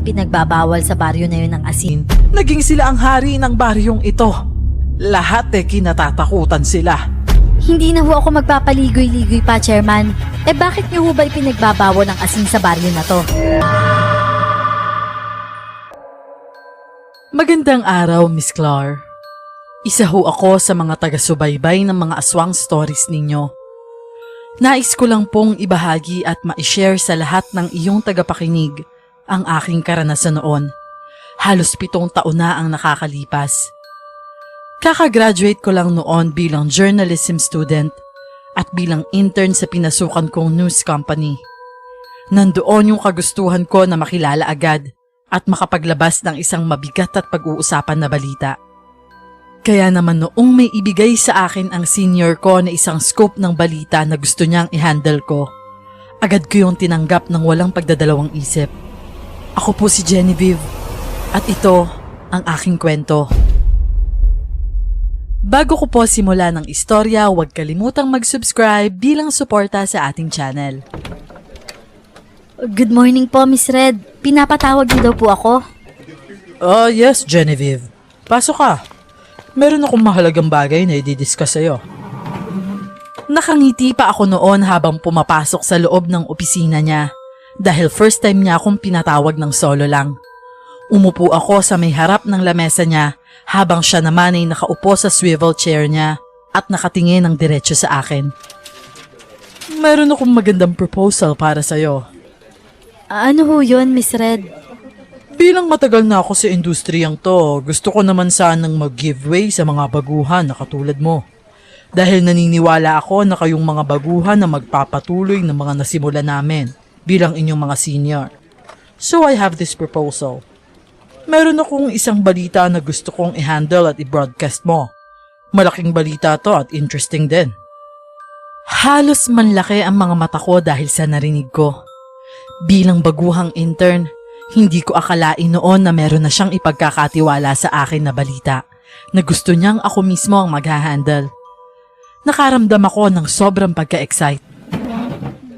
ipinagbabawal sa baryo na yun ng asin. Naging sila ang hari ng baryong ito. Lahat kinatatakutan sila. Hindi na ho ako magpapaligoy-ligoy pa, Chairman. Bakit niyo ho ba ipinagbabawal ng asin sa baryo na to? Magandang araw, Miss Clar. Isa ho ako sa mga taga-subaybay ng mga aswang stories ninyo. Nais ko lang pong ibahagi at ma-share sa lahat ng iyong tagapakinig ang aking karanasan noon. Halos 7 taon na ang nakakalipas. Kakagraduate ko lang noon bilang journalism student at bilang intern sa pinasukan kong news company. Nandoon yung kagustuhan ko na makilala agad at makapaglabas ng isang mabigat at pag-uusapan na balita. Kaya naman noong may ibigay sa akin ang senior ko na isang scoop ng balita na gusto niyang i-handle ko, agad ko yung tinanggap ng walang pagdadalawang isip. Ako po si Genevieve at ito ang aking kwento. Bago ko po simula ng istorya, huwag kalimutang mag-subscribe bilang suporta sa ating channel. Good morning po, Miss Red. Pinapatawag niyo daw po ako. Yes, Genevieve. Pasok ka. Meron akong mahalagang bagay na i-discuss sa'yo. Nakangiti pa ako noon habang pumapasok sa loob ng opisina niya dahil first time niya akong pinatawag ng solo lang. Umupo ako sa may harap ng lamesa niya habang siya naman ay nakaupo sa swivel chair niya at nakatingin ng diretso sa akin. Meron akong magandang proposal para sa'yo. Ano ho yun, Miss Red? Bilang matagal na ako sa industriyang to, gusto ko naman sanang mag-giveaway sa mga baguhan na katulad mo. Dahil naniniwala ako na kayong mga baguhan na magpapatuloy ng mga nasimula namin bilang inyong mga senior. So I have this proposal. Meron akong isang balita na gusto kong i-handle at i-broadcast mo. Malaking balita to at interesting din. Halos manlaki ang mga mata ko dahil sa narinig ko. Bilang baguhang intern, hindi ko akalain noon na meron na siyang ipagkakatiwala sa akin na balita na gusto niyang ako mismo ang mag-handle. Nakaramdam ako ng sobrang pagka-excite.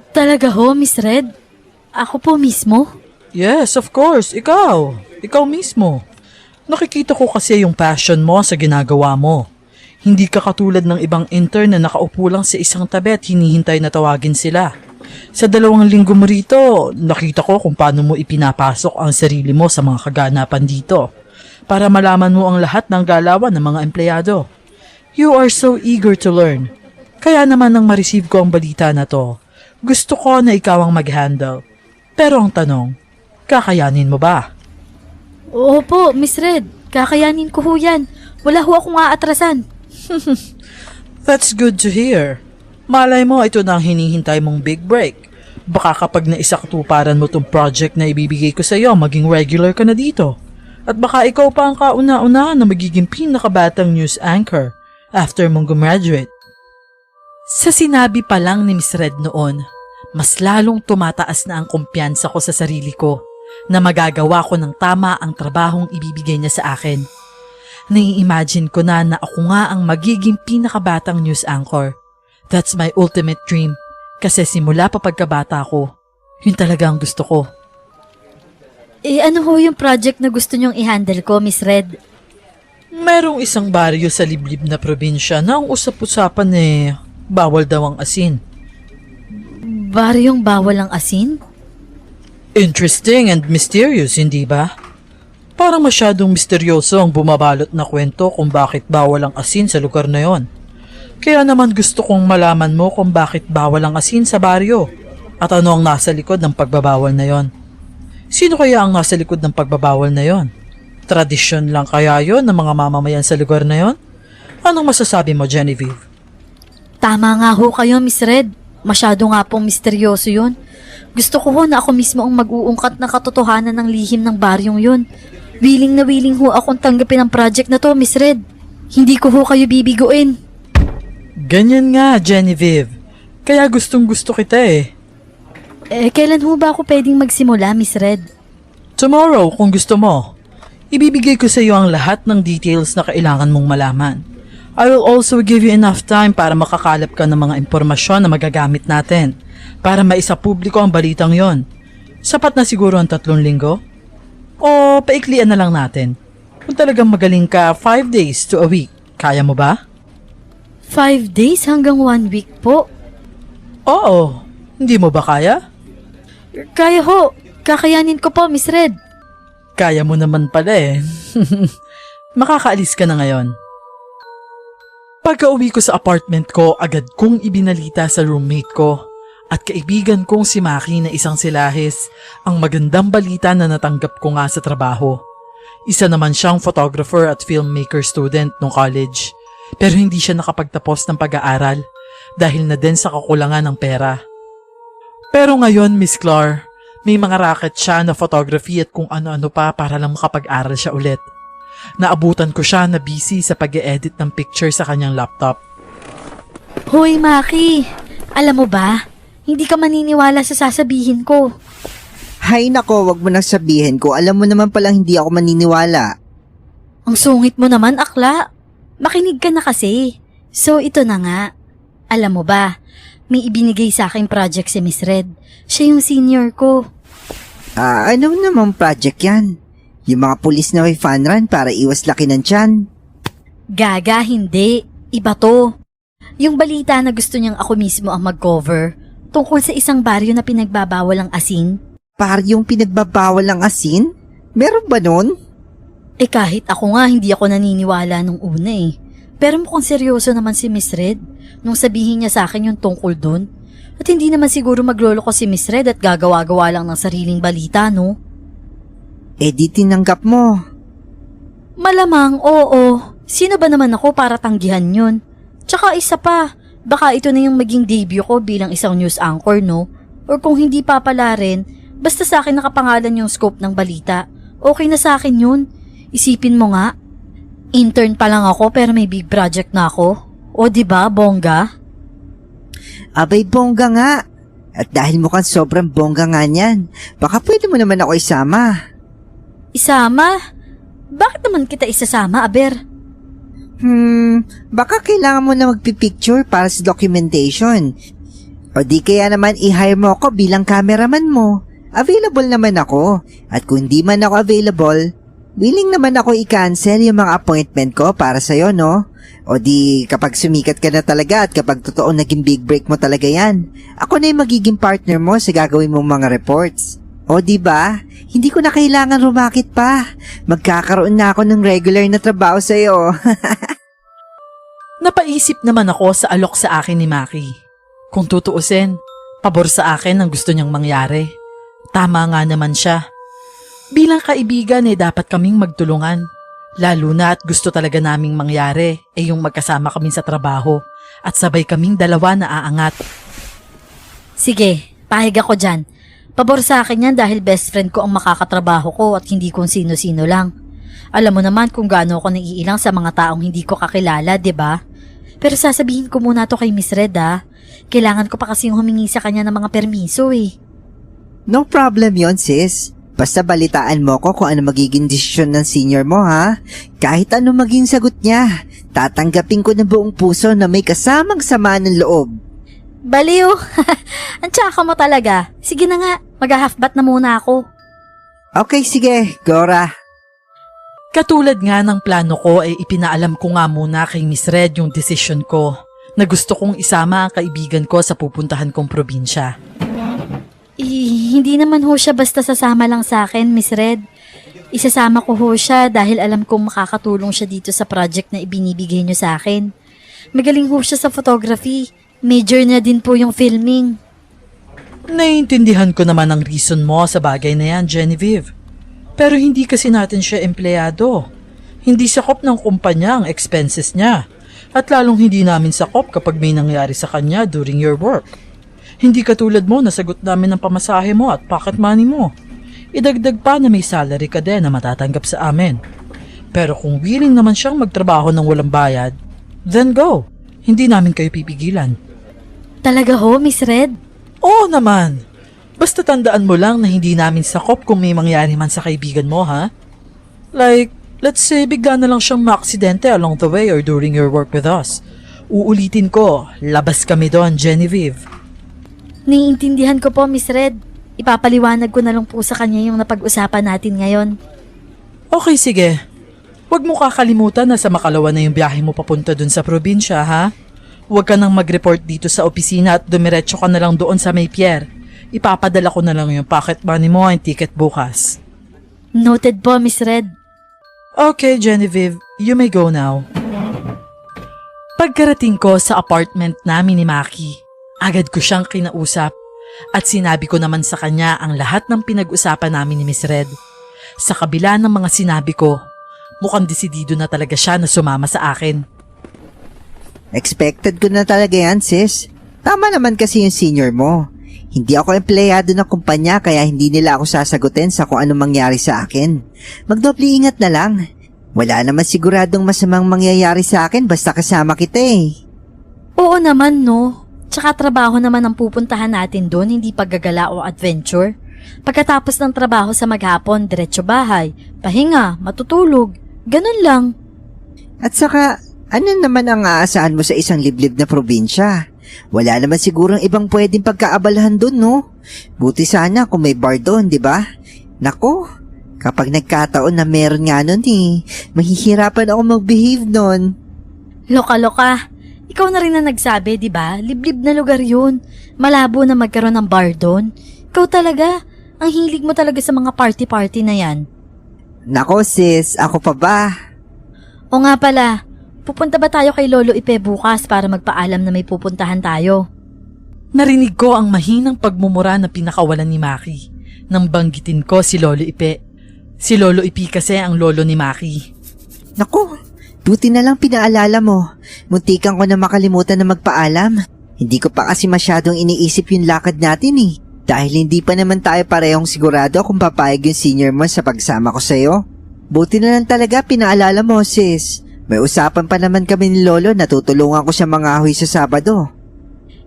Talaga ho, Miss Red? Ako po mismo? Yes, of course. Ikaw. Ikaw mismo. Nakikita ko kasi yung passion mo sa ginagawa mo. Hindi ka katulad ng ibang intern na nakaupo lang sa isang tabi at hinihintay na tawagin sila. Sa 2 linggo mo rito, nakita ko kung paano mo ipinapasok ang sarili mo sa mga kaganapan dito para malaman mo ang lahat ng galawan ng mga empleyado. You are so eager to learn. Kaya naman nang ma-receive ko ang balita na to, gusto ko na ikaw ang mag-handle. Pero ang tanong, kakayanin mo ba? Opo, Miss Red. Kakayanin ko ho yan. Wala ho akong aatrasan. That's good to hear. Malay mo, ito na ang hinihintay mong big break. Baka kapag naisakatuparan mo tong project na ibibigay ko sa iyo, maging regular ka na dito. At baka ikaw pa ang kauna-una na magiging pinakabatang news anchor after mong gumraduate. Sa sinabi pa lang ni Miss Red noon, mas lalong tumataas na ang kumpiyansa ko sa sarili ko na magagawa ko ng tama ang trabahong ibibigay niya sa akin. Nai-imagine ko na ako nga ang magiging pinakabatang news anchor. That's my ultimate dream. Kasi simula pa pagkabata ko, yun talaga ang gusto ko. Ano ho yung project na gusto nyong i-handle ko, Miss Red? Merong isang baryo sa liblib na probinsya na ang usap-usapan bawal daw ang asin. Baryong bawal ang asin? Interesting and mysterious, hindi ba? Parang masyadong misteryoso ang bumabalot na kwento kung bakit bawal ang asin sa lugar na yon. Kaya naman gusto kong malaman mo kung bakit bawal ang asin sa baryo at ano ang nasa likod ng pagbabawal na yon. Sino kaya ang nasa likod ng pagbabawal na yon? Tradisyon lang kaya yon ng mga mamamayan sa lugar na yon? Anong masasabi mo, Genevieve? Tama nga ho kayo, Miss Red. Masyado nga pong misteryoso yun. Gusto ko ho na ako mismo ang mag-uungkat na katotohanan ng lihim ng baryong yun. Willing na willing ho akong tanggapin ang project na to, Miss Red. Hindi ko ho kayo bibiguin. Ganyan nga, Genevieve. Kaya gustong-gusto kita Kailan ho ba ako pwedeng magsimula, Miss Red? Tomorrow, kung gusto mo. Ibibigay ko sa iyo ang lahat ng details na kailangan mong malaman. I will also give you enough time para makakalap ka ng mga impormasyon na magagamit natin para maisapubliko ang balitang yon. Sapat na siguro ang 3 linggo? O paiklian na lang natin? Kung talagang magaling ka 5 days to a week, kaya mo ba? 5 days hanggang 1 week po. Oo. Hindi mo ba kaya? Kaya ho. Kakayanin ko po, Miss Red. Kaya mo naman pala eh. Makakaalis ka na ngayon. Pagka-uwi ko sa apartment ko, agad kong ibinalita sa roommate ko at kaibigan kong si Maki na isang silahis ang magandang balita na natanggap ko nga sa trabaho. Isa naman siyang photographer at filmmaker student nung college, pero hindi siya nakapagtapos ng pag-aaral dahil na din sa kakulangan ng pera. Pero ngayon, Miss Clar, may mga racket siya na photography at kung ano-ano pa para lang makapag-aral siya ulit. Naabutan ko siya na busy sa pag-e-edit ng picture sa kanyang laptop. Hoy, Maki. Alam mo ba, hindi ka maniniwala sa sasabihin ko. Hay nako, wag mo nang sabihin ko. Alam mo naman palang hindi ako maniniwala. Ang sungit mo naman, akla. Makinig ka na kasi. So, ito na nga. Alam mo ba, may ibinigay sa aking project si Miss Red. Siya yung senior ko. Ano namang project yan? Yung mga pulis na may fun run para iwas laki ng tiyan. Gaga, hindi. Iba to. Yung balita na gusto niyang ako mismo ang mag-cover tungkol sa isang baryo na pinagbabawal ang asin. Paryong pinagbabawal ang asin? Meron ba nun? Eh kahit ako nga, hindi ako naniniwala nung una eh. Pero mukhang seryoso naman si Miss Red nung sabihin niya sa akin yung tungkol dun. At hindi naman siguro maglolo ko si Miss Red at gagawa-gawa lang ng sariling balita, no? Eh di tinanggap mo. Malamang, oo. Sino ba naman ako para tanggihan yun? Tsaka isa pa, baka ito na yung maging debut ko bilang isang news anchor, no? Or kung hindi pa pala rin, basta sa akin nakapangalan yung scope ng balita. Okay na sa akin yun. Isipin mo nga, intern pa lang ako pero may big project na ako. O diba, bongga? Abay, bongga nga. At dahil mukhang sobrang bongga nga niyan, baka pwede mo naman ako isama. Isama? Bakit naman kita isasama, Aber? Baka kailangan mo na magpipicture para sa documentation. O di kaya naman i-hire mo ako bilang cameraman mo. Available naman ako. At kung di man ako available, willing naman ako i-cancel yung mga appointment ko para sa'yo, no? O di kapag sumikat ka na talaga at kapag totoo naging big break mo talaga yan, ako na yung magiging partner mo sa gagawin mong mga reports. O di ba? Hindi ko na kailangan rumakit pa. Magkakaroon na ako ng regular na trabaho sa'yo. Napaisip naman ako sa alok sa akin ni Maki. Kung tutuusin, pabor sa akin ang gusto niyang mangyari. Tama nga naman siya. Bilang kaibigan dapat kaming magtulungan. Lalo na at gusto talaga naming mangyari yung magkasama kami sa trabaho at sabay kaming dalawa na aangat. Sige, pahig ako dyan. Pabor sa akin yan dahil best friend ko ang makakatrabaho ko at hindi kung sino-sino lang. Alam mo naman kung gaano ako naiilang sa mga taong hindi ko kakilala, 'di ba? Pero sasabihin ko muna to kay Miss Red Kailangan ko pa kasing humingi sa kanya ng mga permiso eh. No problem yon, sis. Basta balitaan mo ko kung ano magiging desisyon ng senior mo, ha? Kahit ano maging sagot niya, tatanggapin ko ng buong puso na may kasamang sama ng loob. Baliw! Ang tsaka mo talaga. Sige na nga, mag-half-bat na muna ako. Okay, sige, Gora. Katulad nga ng plano ko ipinaalam ko nga muna kay Miss Red yung decision ko na gusto kong isama ang kaibigan ko sa pupuntahan kong probinsya. Hindi naman ho siya basta sasama lang sa akin, Miss Red. Isasama ko ho siya dahil alam kong makakatulong siya dito sa project na ibinibigay niyo sa akin. Magaling ho siya sa photography. Major na din po yung filming. Naiintindihan ko naman ang reason mo sa bagay na yan, Genevieve. Pero hindi kasi natin siya empleyado. Hindi sakop ng kumpanya ang expenses niya. At lalong hindi namin sakop kapag may nangyari sa kanya during your work. Hindi katulad mo nasagot namin ang pamasahe mo at pocket money mo. Idagdag pa na may salary ka din na matatanggap sa amin. Pero kung willing naman siyang magtrabaho ng walang bayad, then go. Hindi namin kayo pipigilan. Talaga ho, Miss Red? Oo naman. Basta tandaan mo lang na hindi namin sakop kung may mangyari man sa kaibigan mo, ha? Like, let's say bigla na lang siyang maaksidente along the way or during your work with us. Uulitin ko, labas kami doon, Genevieve. Naiintindihan ko po, Miss Red. Ipapaliwanag ko na lang po sa kanya yung napag-usapan natin ngayon. Okay, sige. Huwag mo kakalimutan na sa Makalawa na yung biyahe mo papunta dun sa probinsya, ha? Huwag ka nang mag-report dito sa opisina at dumiretso ka na lang doon sa May Pier. Ipapadala ko na lang yung pocket money mo and ticket bukas. Noted po, Miss Red. Okay, Genevieve, you may go now. Pagkarating ko sa apartment namin ni Maki, agad ko siyang kinausap at sinabi ko naman sa kanya ang lahat ng pinag-usapan namin ni Miss Red. Sa kabila ng mga sinabi ko, mukhang desidido na talaga siya na sumama sa akin. Expected ko na talaga yan, sis. Tama naman kasi yung senior mo. Hindi ako empleyado ng kumpanya kaya hindi nila ako sasagutin sa kung anong mangyari sa akin. Magdoble ingat na lang. Wala naman siguradong masamang mangyayari sa akin basta kasama kita eh. Oo naman, no? Tsaka trabaho naman ang pupuntahan natin doon, hindi paggagala o adventure. Pagkatapos ng trabaho sa maghapon, diretso bahay, pahinga, matutulog, ganun lang. At saka, ano naman ang aasahan mo sa isang liblib na probinsya? Wala naman sigurong ibang pwedeng pagkaabalahan doon, no? Buti sana kung may bar doon, di ba? Nako, kapag nagkataon na meron nga nun mahihirapan ako mag-behave nun. Loka-loka, ikaw na rin na nagsabi, di ba? Liblib na lugar yun. Malabo na magkaroon ng bar doon. Ikaw talaga, ang hilig mo talaga sa mga party-party na yan. Nako sis, ako pa ba? O nga pala, pupunta ba tayo kay Lolo Ipe bukas para magpaalam na may pupuntahan tayo? Narinig ko ang mahinang pagmumura na pinakawalan ni Maki nang banggitin ko si Lolo Ipe. Si Lolo Ipe kasi ang lolo ni Maki. Naku, buti na lang pinaalala mo. Muntikan ko na makalimutan na magpaalam. Hindi ko pa kasi masyadong iniisip yung lakad natin eh. Dahil hindi pa naman tayo parehong sigurado kung papayag yung senior mo sa pagsama ko sa'yo. Buti na lang talaga pinaalala mo, sis. May usapan pa naman kami ni Lolo na tutulungan ko siya mangahoy sa Sabado.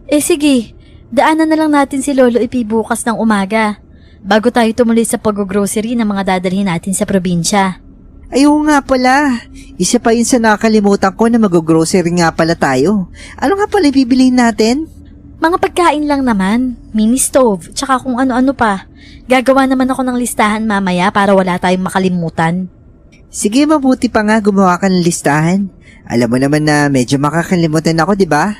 Eh sige, daanan na lang natin si Lolo Ipe bukas ng umaga. Bago tayo tumuloy sa pag-grocery ng mga dadalhin natin sa probinsya. Ayaw nga pala. Isa pa yun sa nakakalimutan ko na mag-grocery nga pala tayo. Ano nga pala bibilihin natin? Mga pagkain lang naman, mini stove, tsaka kung ano-ano pa. Gagawa naman ako ng listahan mamaya para wala tayong makalimutan. Sige, mabuti pa nga gumawa ka ng listahan. Alam mo naman na medyo makakalimutan ako, di ba?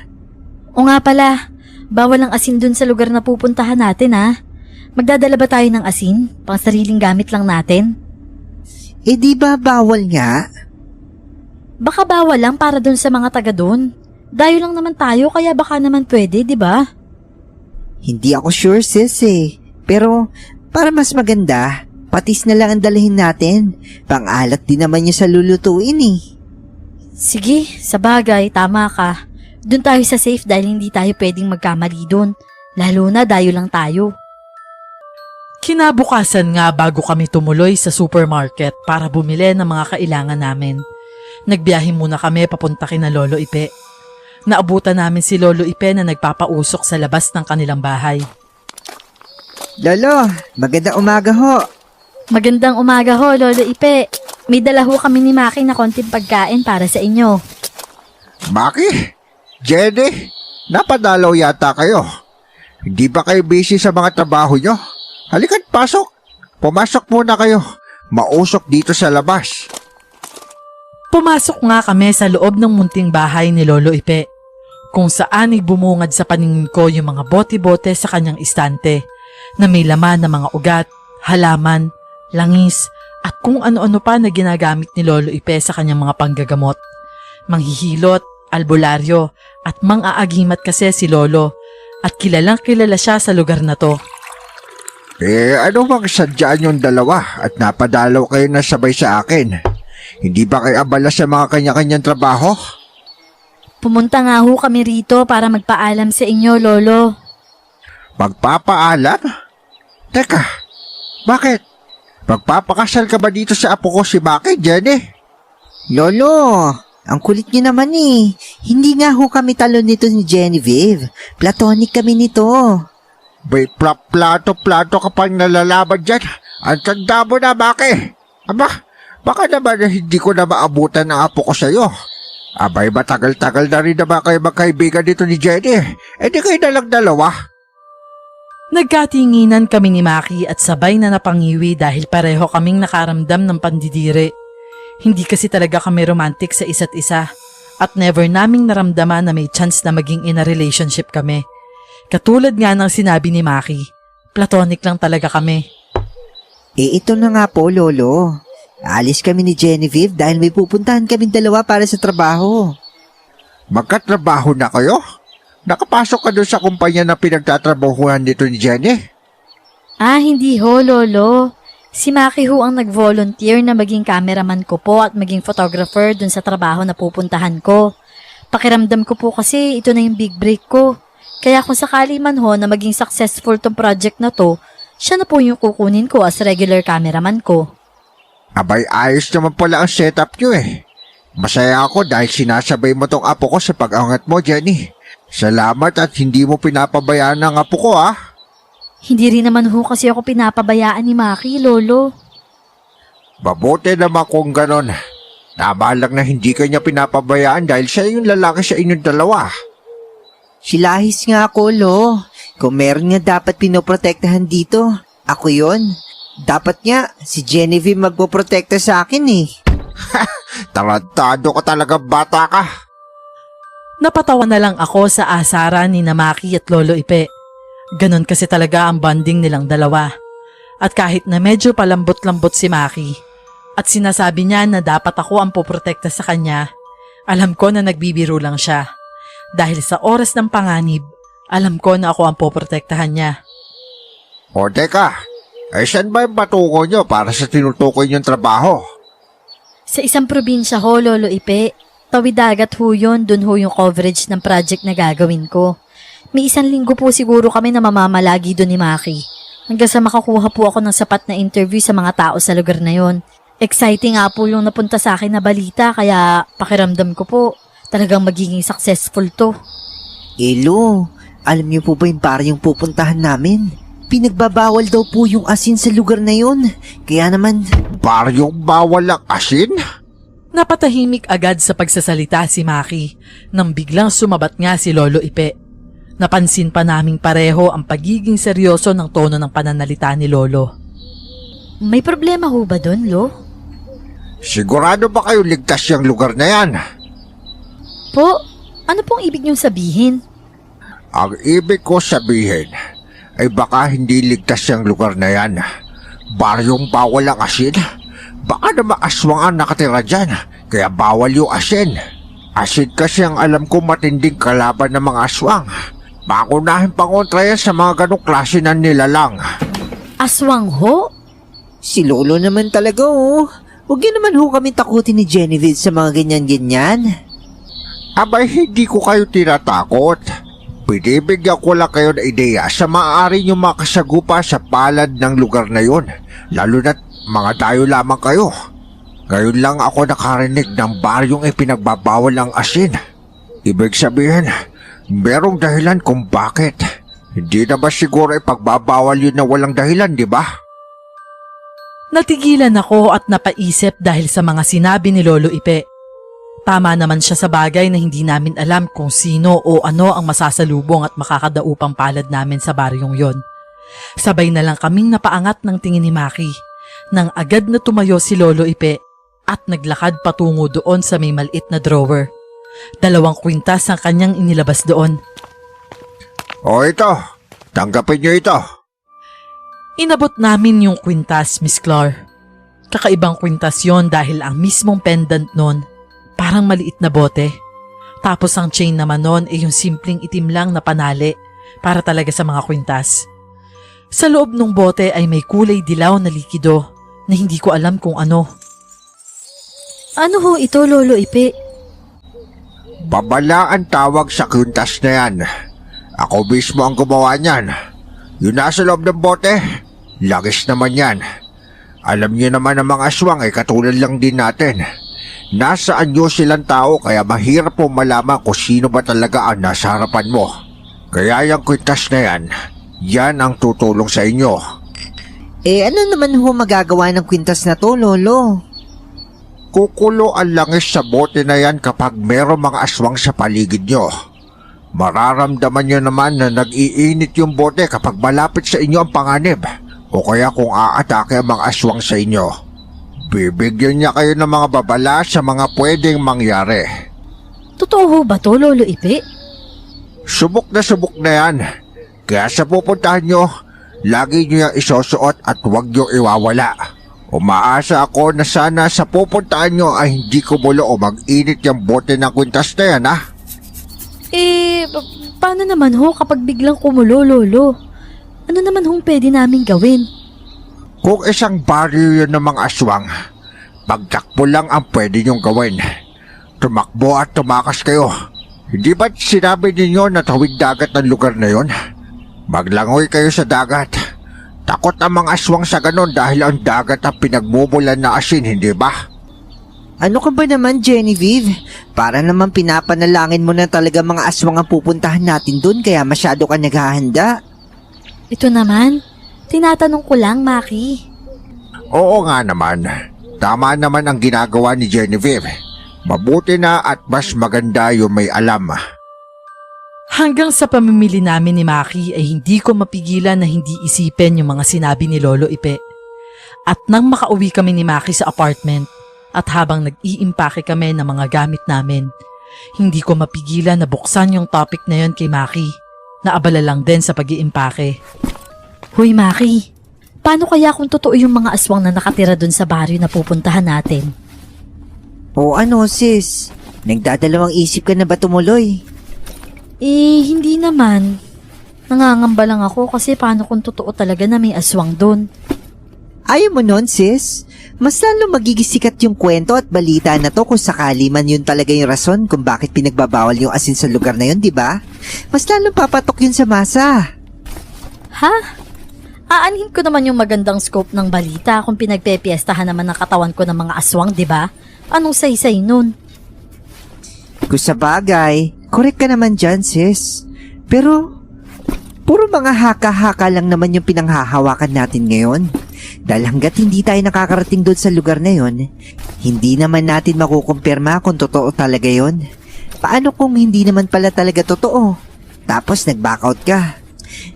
O nga pala, bawal ang asin dun sa lugar na pupuntahan natin ha. Magdadala ba tayo ng asin? Pang sariling gamit lang natin? Eh di ba bawal nga? Baka bawal lang para dun sa mga taga dun. Dayo lang naman tayo kaya baka naman pwede, di ba? Hindi ako sure sis eh. Pero para mas maganda, patis na lang ang dalhin natin. Pang-alat din naman yung sa lulutuin eh. Sige, sa bagay, tama ka. Dun tayo sa safe dahil hindi tayo pwedeng magkamali dun. Lalo na dayo lang tayo. Kinabukasan nga bago kami tumuloy sa supermarket para bumili ng mga kailangan namin. Nagbiyahe muna kami papunta kina Lolo Ipe. Naabutan namin si Lolo Ipe na nagpapausok sa labas ng kanilang bahay. Lolo, magandang umaga ho. Magandang umaga ho, Lolo Ipe. May dala ho kami ni Maki na konting pagkain para sa inyo. Maki? Jenny? Napadalaw yata kayo. Hindi ba kayo busy sa mga trabaho nyo? Halika't pasok. Pumasok muna kayo. Mausok dito sa labas. Pumasok nga kami sa loob ng munting bahay ni Lolo Ipe, kung saan ay bumungad sa paningin ko yung mga bote-bote sa kanyang istante na may laman ng mga ugat, halaman, langis at kung ano-ano pa na ginagamit ni Lolo Ipe sa kanyang mga panggagamot. Manghihilot, albularyo at mang-aagimat kasi si Lolo at kilalang kilala siya sa lugar na to. Ano bang sadyaan yung dalawa at napadalaw kayo na sabay sa akin? Hindi ba kayo abala sa mga kanya-kanyang trabaho? Pumunta nga ho kami rito para magpaalam sa inyo, Lolo. Magpapaalam? Teka, bakit? Magpapakasal ka ba dito sa apo ko si Maki, Jenny? Lolo, ang kulit niyo naman eh. Hindi nga ho kami talon nito ni Genevieve. Platonic kami nito. May plato-plato ka pang nalalaban dyan. Ang tanda mo na, Maki. Aba, baka naman hindi ko na maabutan ang apo ko sa'yo. Abay, matagal-tagal na rin naman kayo magkaibigan dito ni Jenny. Eh di kayo nalang dalawa. Nagkatinginan kami ni Maki at sabay na napangiwi dahil pareho kaming nakaramdam ng pandidiri. Hindi kasi talaga kami romantic sa isa't isa at never naming naramdaman na may chance na maging in a relationship kami. Katulad nga ng sinabi ni Maki, platonic lang talaga kami. Ito na nga po, Lolo. Alis kami ni Genevieve dahil may pupuntahan kaming dalawa para sa trabaho. Magkatrabaho na kayo? Nakapasok ka doon sa kumpanya na pinagtatrabahuhan nito ni Jenny? Ah, hindi ho, Lolo. Si Maki ho ang nag-volunteer na maging cameraman ko po at maging photographer dun sa trabaho na pupuntahan ko. Pakiramdam ko po kasi ito na yung big break ko. Kaya kung sakali man ho na maging successful tong project na to, siya na po yung kukunin ko as regular cameraman ko. Abay, ayos naman pala ang setup nyo eh. Masaya ako dahil sinasabay mo tong apo ko sa pag-angat mo, Jenny. Salamat at hindi mo pinapabayaan ang apo ko, ah. Hindi rin naman ho kasi ako pinapabayaan ni Maki, Lolo. Mabuti naman kung ganon. Tama lang na hindi ka niya pinapabayaan dahil siya yung lalaki sa inyong dalawa. Silahis nga ako, Lo. Kung meron nga dapat pinoprotektahan dito, ako yon. Dapat nga, si Genevieve magpoprotekta sa akin eh. Tarantado ka talaga, bata ka. Napatawa na lang ako sa asaran ni Maki at Lolo Ipe. Ganon kasi talaga ang bonding nilang dalawa. At kahit na medyo palambot-lambot si Maki at sinasabi niya na dapat ako ang poprotekta sa kanya, alam ko na nagbibiro lang siya. Dahil sa oras ng panganib, alam ko na ako ang poprotektahan niya. O teka, saan ba yung patungo nyo para sa tinutukoy niyong trabaho? Sa isang probinsya ho, Lolo Ipe. Tawid dagat ho yun, dun ho yung coverage ng project na gagawin ko. May 1 linggo po siguro kami na mamamalagi dun ni Maki. Hanggang sa makakuha po ako ng sapat na interview sa mga tao sa lugar na yon. Exciting nga po yung napunta sa akin na balita kaya pakiramdam ko po talagang magiging successful to. Lo, alam niyo po ba yung baryong pupuntahan namin? Pinagbabawal daw po yung asin sa lugar na yon. Kaya naman... Baryong bawal ang asin? Napatahimik agad sa pagsasalita si Maki nang biglang sumabat nga si Lolo Ipe. Napansin pa naming pareho ang pagiging seryoso ng tono ng pananalita ni Lolo. May problema ho ba dun, Lo? Sigurado ba kayo ligtas yung lugar na yan? Po, ano pong ibig niyong sabihin? Ang ibig ko sabihin ay baka hindi ligtas yung lugar na yan. Baryong bawal ang asin? Baka na aswang ang nakatira dyan, kaya bawal yung asin. Asin kasi ang alam ko matinding kalaban ng mga aswang. Pakunahin pangontra yan sa mga ganong klase ng nilalang. Aswang ho? Si Lolo naman talaga oh. Huwag yun naman ho kami takutin ni Genevieve sa mga ganyan-ganyan. Abay, hindi ko kayo tinatakot. Pinibigyan ko lang kayo ng ideya sa maaari nyo makasagupa sa palad ng lugar na yon. Lalo na't mga tayo lamang kayo. Ngayon lang ako nakarinig ng baryong ipinagbabawal ang asin. Ibig sabihin, merong dahilan kung bakit. Hindi na ba siguro ipagbabawal yun na walang dahilan, di ba? Natigilan ako at napaisip dahil sa mga sinabi ni Lolo Ipe. Tama naman siya sa bagay na hindi namin alam kung sino o ano ang masasalubong at makakadaupang palad namin sa baryong yon. Sabay na lang kaming napaangat ng tingin ni Maki nang agad na tumayo si Lolo Ipe at naglakad patungo doon sa may maliit na drawer. 2 kwintas ang kanyang inilabas doon. O ito, tanggapin nyo ito. Inabot namin yung kwintas, Miss Clar. Kakaibang kwintas yon dahil ang mismong pendant nun parang maliit na bote. Tapos ang chain naman nun ay yung simpleng itim lang na panali para talaga sa mga kwintas. Sa loob ng bote ay may kulay dilaw na likido na hindi ko alam kung ano. Ano ho ito, Lolo Ipe? Babala ang tawag sa kwintas na yan. Ako mismo ang gumawa niyan. Yung nasa loob ng bote, lagis naman yan. Alam niyo naman ang mga aswang ay katulad lang din natin. Nasa anyo silang tao kaya mahirap po malaman kung sino ba talaga ang nasa harapan mo. Kaya yung kwintas na yan, yan ang tutulong sa inyo. Ano naman ho magagawa ng kwintas na to, Lolo? Kukulo ang langis sa bote na yan kapag merong mga aswang sa paligid nyo. Mararamdaman nyo naman na nag-iinit yung bote kapag malapit sa inyo ang panganib o kaya kung aatake ang mga aswang sa inyo. Bibigyan niya kayo ng mga babala sa mga pwedeng mangyari. Totoo ho ba to, Lolo Ipe? Subok na yan. Kaya sa pupuntahan nyo, lagi nyo yung isusuot at huwag nyo iwawala. Umaasa ako na sana sa pupuntahan nyo ay hindi kumulo o mag-init yung bote ng kwintas na yan, ha? Paano naman ho kapag biglang kumulo, Lolo? Ano naman hong pwede namin gawin? Kung isang baryo yun ng mga aswang, pagtakbo lang ang pwede nyong gawin. Tumakbo at tumakas kayo. Hindi ba't sinabi ninyo na tawid dagat ang lugar na yon? Maglangoy kayo sa dagat. Takot ang mga aswang sa ganon dahil ang dagat ang pinagmumulan na asin, hindi ba? Ano ka ba naman, Genevieve? Para naman pinapanalangin mo na talaga mga aswang ang pupuntahan natin dun kaya masyado ka naghahanda. Ito naman, tinatanong ko lang, Maki. Oo nga naman. Tama naman ang ginagawa ni Genevieve. Mabuti na at mas maganda yung may alam. Hanggang sa pamimili namin ni Maki ay hindi ko mapigilan na hindi isipin yung mga sinabi ni Lolo Ipe. At nang makauwi kami ni Maki sa apartment at habang nag-iimpake kami ng mga gamit namin, hindi ko mapigilan na buksan yung topic na yon kay Maki. Naabala lang din sa pag-iimpake. Hoy, Maki. Paano kaya kung totoo yung mga aswang na nakatira dun sa baryo na pupuntahan natin? O ano, sis? Nagdadalawang isip ka na ba tumuloy? Hindi naman. Nangangamba lang ako kasi paano kung totoo talaga na may aswang dun? Ayaw mo nun, sis? Mas lalo magigisikat yung kwento at balita na to kung sakali man yun talaga yung rason kung bakit pinagbabawal yung asin sa lugar na yun, di ba? Mas lalo papatok yun sa masa. Ha? Aanhin ko naman yung magandang scope ng balita kung pinagpepiestahan naman ng katawan ko ng mga aswang, di ba? Anong saysay nun? Kung sa bagay, correct ka naman dyan, sis. Pero, puro mga haka-haka lang naman yung pinanghahawakan natin ngayon. Dahil hanggat hindi tayo nakakarating doon sa lugar na yon, hindi naman natin makukumpirma kung totoo talaga yon. Paano kung hindi naman pala talaga totoo? Tapos nag-backout ka.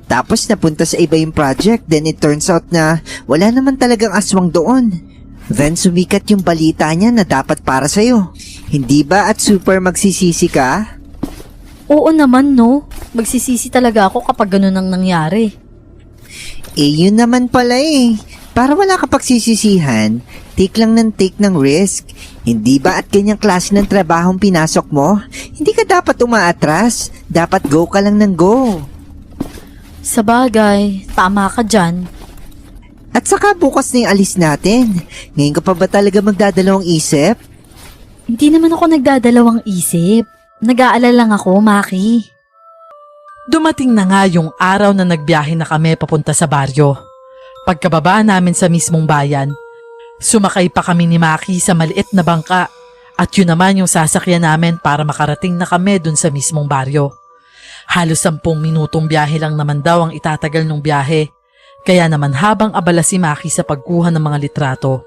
Tapos napunta sa iba yung project, then it turns out na wala naman talagang aswang doon. Then sumikat yung balita niya na dapat para sa'yo. Hindi ba at super magsisisi ka? Oo naman, no? Magsisisi talaga ako kapag ganun ang nangyari. Yun naman pala eh. Para wala ka pagsisisihan, take lang ng take ng risk. Hindi ba at ganyang klase ng trabahong pinasok mo? Hindi ka dapat umaatras. Dapat go ka lang ng go. Sa bagay, tama ka dyan. At saka bukas na yung alis natin. Ngayon ka pa ba talaga magdadalawang isip? Hindi naman ako nagdadalawang isip. Nag-aalala lang ako, Maki. Dumating na nga yung araw na nagbiyahe na kami papunta sa baryo. Pagkababa namin sa mismong bayan, sumakay pa kami ni Maki sa maliit na bangka at yun naman yung sasakyan namin para makarating na kami dun sa mismong baryo. Halos 10 minutong biyahe lang naman daw ang itatagal ng biyahe. Kaya naman habang abala si Maki sa pagkuha ng mga litrato,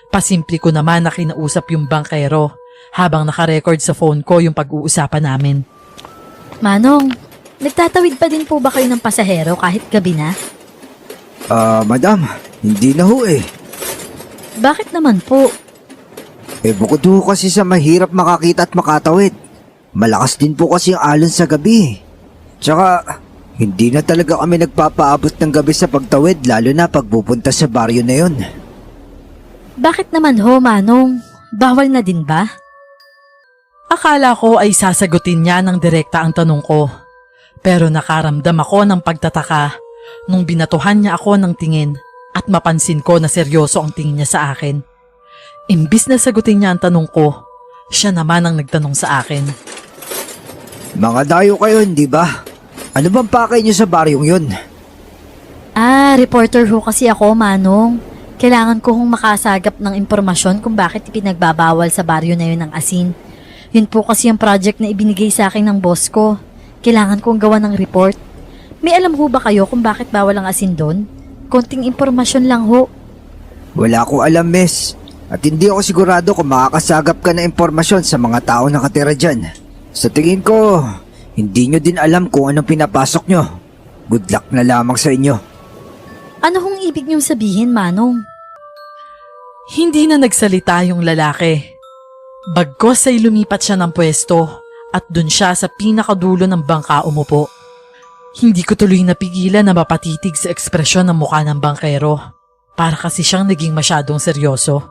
pasimple ko naman na kinausap yung bangkero habang nakarecord sa phone ko yung pag-uusapan namin. Manong, nagtatawid pa din po ba kayo ng pasahero kahit gabi na? Madam, hindi na ho eh. Bakit naman po? Bukod ho kasi sa mahirap makakita at makatawid. Malakas din po kasi ang alon sa gabi. Tsaka, hindi na talaga kami nagpapaabot ng gabi sa pagtawid lalo na pagpupunta sa baryo na yun. Bakit naman ho, Manong? Bawal na din ba? Akala ko ay sasagutin niya ng direkta ang tanong ko. Pero nakaramdam ako ng pagtataka nung binatuhan niya ako ng tingin at mapansin ko na seryoso ang tingin niya sa akin. Imbis na sagutin niya ang tanong ko, siya naman ang nagtanong sa akin. Mga dayo kayo, hindi ba? Ano bang pakay niyo sa baryong yun? Reporter ho kasi ako, Manong. Kailangan ko hong makasagap ng impormasyon kung bakit ipinagbabawal sa baryo na yun ng asin. Yun po kasi ang project na ibinigay sa akin ng boss ko. Kailangan kong gawa ng report. May alam ho ba kayo kung bakit bawal ang asin doon? Konting impormasyon lang ho. Wala ko alam, miss. At hindi ako sigurado kung makakasagap ka ng impormasyon sa mga tao nakatira dyan. Sa tingin ko, Hindi nyo din alam kung anong pinapasok nyo. Good luck na lamang sa inyo. Ano hong ibig niyong sabihin, Manong? Hindi na nagsalita yung lalaki. Bagkos ay lumipat siya ng pwesto at dun siya sa pinakadulo ng bangka umupo. Hindi ko tuloy napigilan na mapatitig sa ekspresyon ng mukha ng bangkero. Para kasi siyang naging masyadong seryoso.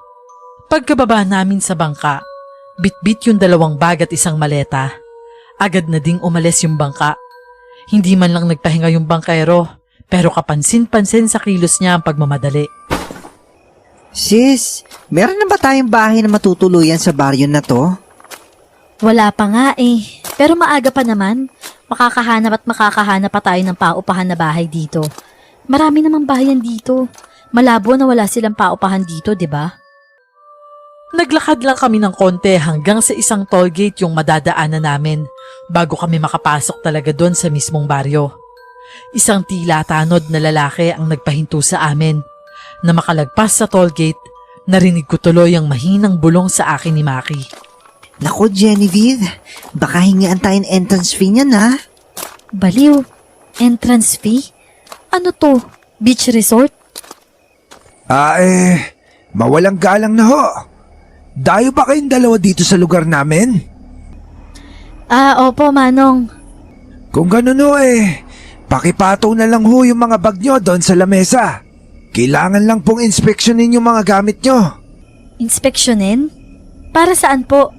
Pagkababa namin sa bangka, bitbit yung 2 bag at isang maleta. Agad na ding umalis yung bangka. Hindi man lang nagpahinga yung bangkero, pero kapansin-pansin sa kilos niya ang pagmamadali. Sis, meron na ba tayong bahay na matutuluyan sa baryo na to? Wala pa nga eh. Pero maaga pa naman. Makakahanap pa tayo ng paupahan na bahay dito. Marami namang bahayan dito. Malabo na wala silang paupahan dito, di ba? Naglakad lang kami ng konti hanggang sa isang toll gate yung madadaanan namin bago kami makapasok talaga doon sa mismong baryo. Isang tila tanod na lalaki ang nagpahinto sa amin. Na makalagpas sa toll gate, narinig ko tuloy ang mahinang bulong sa akin ni Maki. Naku, Genevieve, baka hingaan tayong entrance fee niyan, ha? Baliw. Entrance fee? Ano to? Beach resort? Mawalang galang na ho. Dayo ba kayong 2 dito sa lugar namin? Opo, Manong. Kung ganun ho pakipataw na lang ho yung mga bag nyo doon sa lamesa. Kailangan lang pong inspeksyonin yung mga gamit nyo. Inspeksyonin? Para saan po?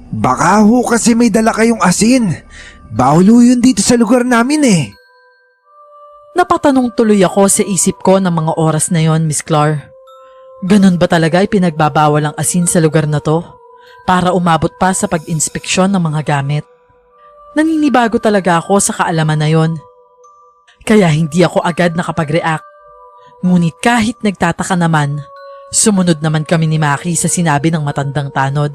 Baka ho kasi may dala kayong asin. Bawal ho yun dito sa lugar namin Napatanong tuloy ako sa isip ko ng mga oras na yon, Miss Clar. Ganon ba talaga ay pinagbabawal ang asin sa lugar na to? Para umabot pa sa pag-inspeksyon ng mga gamit. Naninibago talaga ako sa kaalaman na yon. Kaya hindi ako agad nakapag-react. Ngunit kahit nagtataka naman, sumunod naman kami ni Maki sa sinabi ng matandang tanod.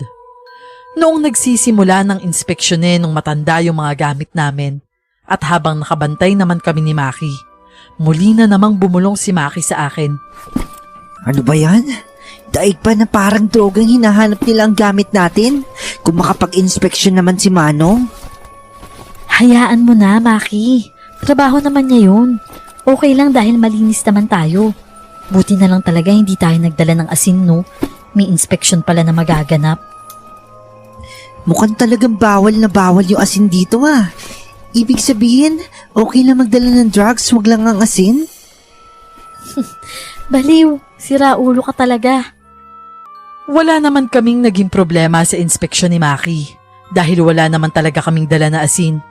Noong nagsisimula ng inspeksyonin ng matanda yung mga gamit namin at habang nakabantay naman kami ni Maki, muli na namang bumulong si Maki sa akin. Ano ba yan? Daig pa na parang drogang hinahanap nila ang gamit natin? Kung makapag-inspeksyon naman si Manong? Hayaan mo na, Maki. Trabaho naman niya yun. Okay lang dahil malinis naman tayo. Buti na lang talaga hindi tayo nagdala ng asin, no? May inspeksyon pala na magaganap. Mukhang talagang bawal na bawal yung asin dito, Ibig sabihin, okay lang magdala ng drugs, wag lang ang asin? Baliw, sira ulo ka talaga. Wala naman kaming naging problema sa inspeksyon ni Maki dahil wala naman talaga kaming dala na asin.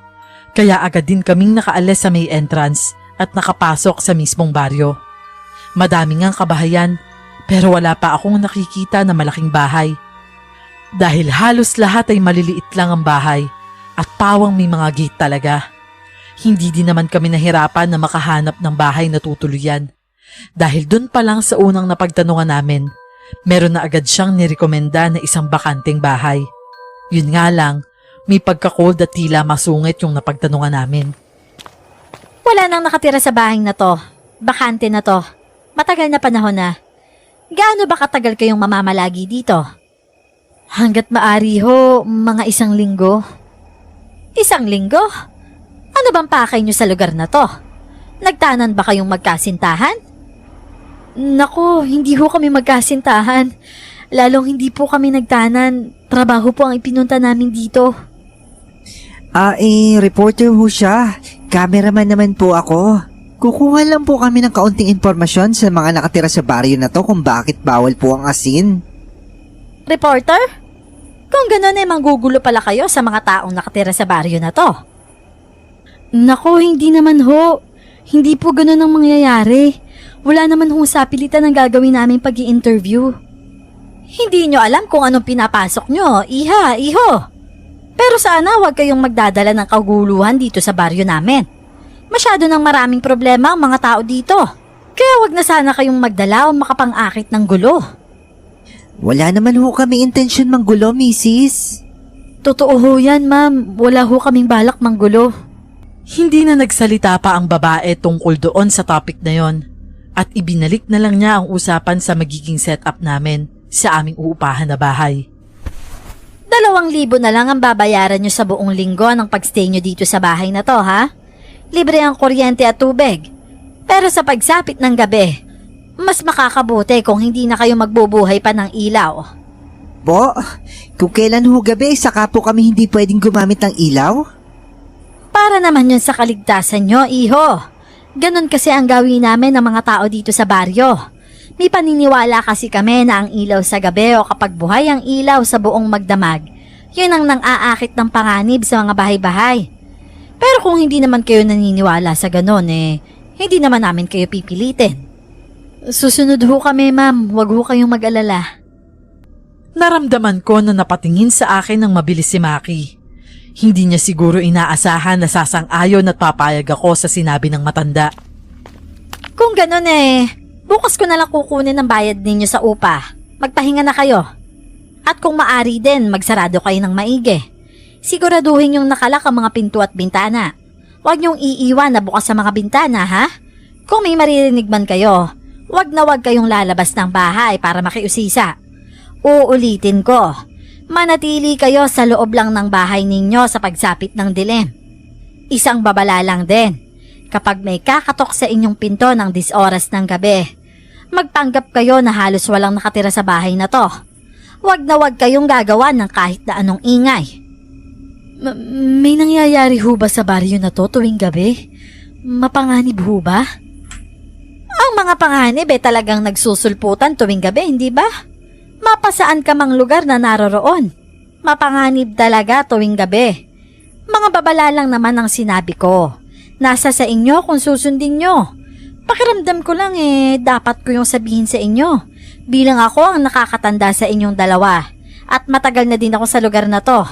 Kaya agad din kaming nakaalis sa may entrance at nakapasok sa mismong baryo. Madami ngang kabahayan pero wala pa akong nakikita na malaking bahay. Dahil halos lahat ay maliliit lang ang bahay at pawang may mga gate talaga. Hindi din naman kami nahirapan na makahanap ng bahay na tutuluyan. Dahil dun pa lang sa unang napagtanungan namin, meron na agad siyang nirekomenda na isang bakanteng bahay. Yun nga lang, may pagka-cold at tila masungit yung napagtanungan namin. Wala nang nakatira sa bahay na to. Bakante na to. Matagal na panahon na. Gaano ba katagal kayong mamamalagi dito? Hanggat maari ho, mga 1 linggo. 1 linggo? Ano bang pakay nyo sa lugar na to? Nagtanan ba kayong magkasintahan? Nako, hindi ho kami magkasintahan. Lalong hindi po kami nagtanan. Trabaho po ang ipinunta namin dito. Reporter ho siya. Cameraman naman po ako. Kukuha lang po kami ng kaunting impormasyon sa mga nakatira sa baryo na to kung bakit bawal po ang asin. Reporter? Kung gano'n ay manggugulo pala kayo sa mga taong nakatira sa baryo na to. Nako, hindi naman ho. Hindi po gano'n ang mangyayari. Wala naman ho sa pilitan ang gagawin namin pag-i-interview. Hindi nyo alam kung anong pinapasok nyo, iho. Pero sana huwag kayong magdadala ng kaguluhan dito sa baryo namin. Masyado nang maraming problema ang mga tao dito. Kaya wag na sana kayong magdala o makapang-akit ng gulo. Wala naman ho kami intensyon manggulo, misis. Totoo ho yan, ma'am. Wala ho kaming balak manggulo. Hindi na nagsalita pa ang babae tungkol doon sa topic na yon at ibinalik na lang niya ang usapan sa magiging setup namin sa aming uupahan na bahay. 2,000 na lang ang babayaran nyo sa buong linggo ng pagstay nyo dito sa bahay na to, ha? Libre ang kuryente at tubig. Pero sa pagsapit ng gabi, mas makakabuti kung hindi na kayo magbubuhay pa ng ilaw. Po, kung kailan ho gabi, saka po kami hindi pwedeng gumamit ng ilaw? Para naman yun sa kaligtasan nyo, iho. Ganon kasi ang gawin namin ng mga tao dito sa baryo. May paniniwala kasi kami na ang ilaw sa gabi o kapag buhay ang ilaw sa buong magdamag, yun ang nang-aakit ng panganib sa mga bahay-bahay. Pero kung hindi naman kayo naniniwala sa ganon, hindi naman namin kayo pipilitin. Susunod ho kami, ma'am. Huwag ho kayong mag-alala. Naramdaman ko na napatingin sa akin ng mabilis si Maki. Hindi niya siguro inaasahan na sasang-ayon at papayag ako sa sinabi ng matanda. Kung ganon bukas ko na lang kukunin ang bayad ninyo sa upa. Magpahinga na kayo. At kung maari din, magsarado kayo ng maigi. Siguraduhin yung nakalak ang mga pinto at bintana. Huwag niyong iiwan na bukas sa mga bintana, ha? Kung may maririnig man kayo, huwag na huwag kayong lalabas ng bahay para makiusisa. Uulitin ko, manatili kayo sa loob lang ng bahay ninyo sa pagsapit ng dilim. Isang babala lang din, kapag may kakatok sa inyong pinto ng 10 oras ng gabi, magpanggap kayo na halos walang nakatira sa bahay na to. Huwag na huwag kayong gagawa ng kahit na anong ingay. May nangyayari ho ba sa baryo na to tuwing gabi? Mapanganib ho ba? Ang mga panganib talagang nagsusulputan tuwing gabi, hindi ba? Mapasaan ka mang lugar na naroroon. Mapanganib talaga tuwing gabi. Mga babala lang naman ang sinabi ko. Nasa sa inyo kung susundin nyo. Pakiramdam ko lang dapat ko yung sabihin sa inyo. Bilang ako ang nakakatanda sa inyong dalawa. At matagal na din ako sa lugar na to.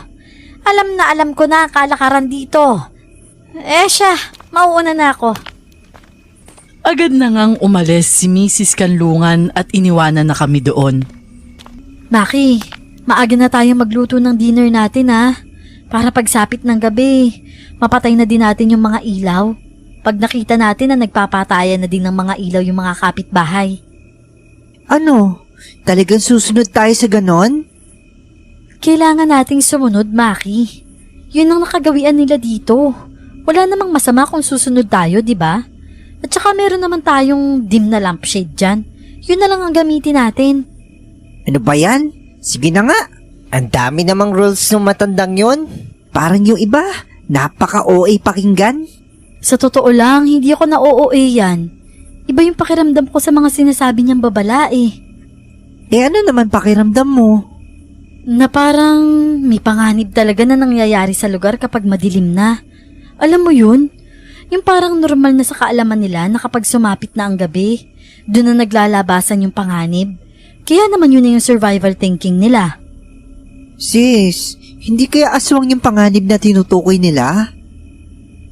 Alam ko na ang kalakaran dito. Siya, mauuna na ako. Agad na ngang umalis si Mrs. Kanlungan at iniwanan na kami doon. Maki, maaga na tayo magluto ng dinner natin, ha? Para pagsapit ng gabi, mapatay na din natin yung mga ilaw. Pag nakita natin na nagpapatayan na din ng mga ilaw yung mga kapitbahay. Ano? Talagang susunod tayo sa ganon? Kailangan nating sumunod, Maki. Yun ang nakagawian nila dito. Wala namang masama kung susunod tayo, di ba? At saka meron naman tayong dim na lampshade dyan. Yun na lang ang gamitin natin. Ano ba yan? Sige na nga. Ang dami namang rules ng matandang yon. Parang yung iba, napaka-OA pakinggan. Sa totoo lang, hindi ako na-OA yan. Iba yung pakiramdam ko sa mga sinasabi niyang babala Ano naman pakiramdam mo? Na parang may panganib talaga na nangyayari sa lugar kapag madilim na. Alam mo yun? Yung parang normal na sa kaalaman nila na kapag sumapit na ang gabi, doon na naglalabasan yung panganib. Kaya naman yun na yung survival thinking nila. Sis, hindi kaya aswang yung panganib na tinutukoy nila?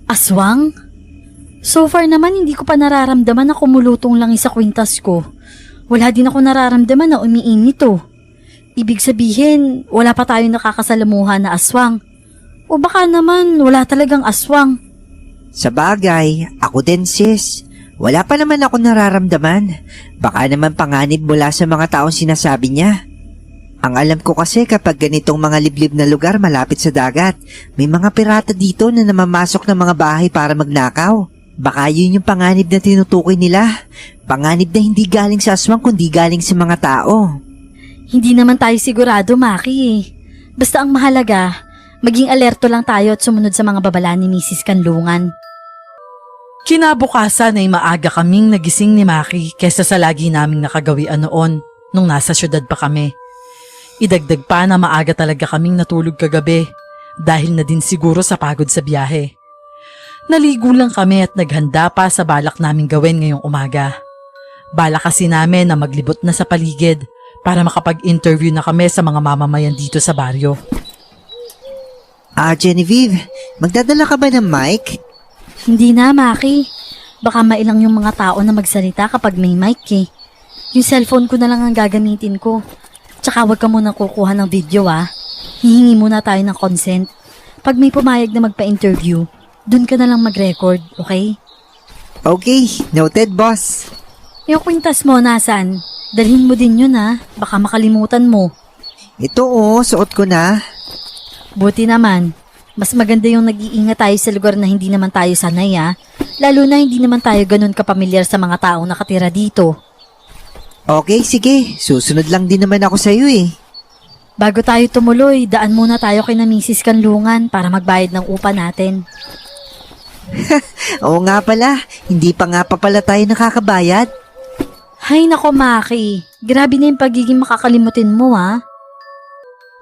Aswang? So far naman hindi ko pa nararamdaman na kumulutong lang sa kwintas ko. Wala din ako nararamdaman na umiinit Ibig sabihin, wala pa tayong nakakasalamuhan na aswang. O baka naman, wala talagang aswang. Sa bagay, ako din sis. Wala pa naman ako nararamdaman. Baka naman panganib mula sa mga taong sinasabi niya. Ang alam ko kasi kapag ganitong mga liblib na lugar malapit sa dagat, may mga pirata dito na namamasok ng mga bahay para magnakaw. Baka yun yung panganib na tinutukoy nila. Panganib na hindi galing sa aswang kundi galing sa mga tao. Hindi naman tayo sigurado, Maki. Basta ang mahalaga, maging alerto lang tayo at sumunod sa mga babala ni Mrs. Kanlungan. Kinabukasan ay maaga kaming nagising ni Maki kesa sa lagi naming nakagawian noon nung nasa syudad pa kami. Idagdag pa na maaga talaga kaming natulog kagabi dahil na din siguro sa pagod sa biyahe. Naligo lang kami at naghanda pa sa balak naming gawin ngayong umaga. Balak kasi namin na maglibot na sa paligid para makapag-interview na kami sa mga mamamayan dito sa baryo. Genevieve, magdadala ka ba ng mic? Hindi na, Maki. Baka mailang yung mga tao na magsalita kapag may mic Yung cellphone ko na lang ang gagamitin ko. Tsaka huwag ka muna kukuha ng video Hihingi muna tayo ng consent. Pag may pumayag na magpa-interview, dun ka na lang mag-record, okay? Okay, noted boss. Yung kwintas mo, nasan? Dalhin mo din yun baka makalimutan mo. Ito suot ko na. Buti naman. Mas maganda yung nag-iingat tayo sa lugar na hindi naman tayo sanay Lalo na hindi naman tayo ganun kapamilyar sa mga taong nakatira dito. Okay, sige. Susunod lang din naman ako sa'yo eh. Bago tayo tumuloy, daan muna tayo kay na Mrs. Kanlungan para magbayad ng upa natin. Oo nga pala, hindi pa nga pa pala tayo nakakabayad. Hay nako Maki, grabe na yung pagiging makakalimutin mo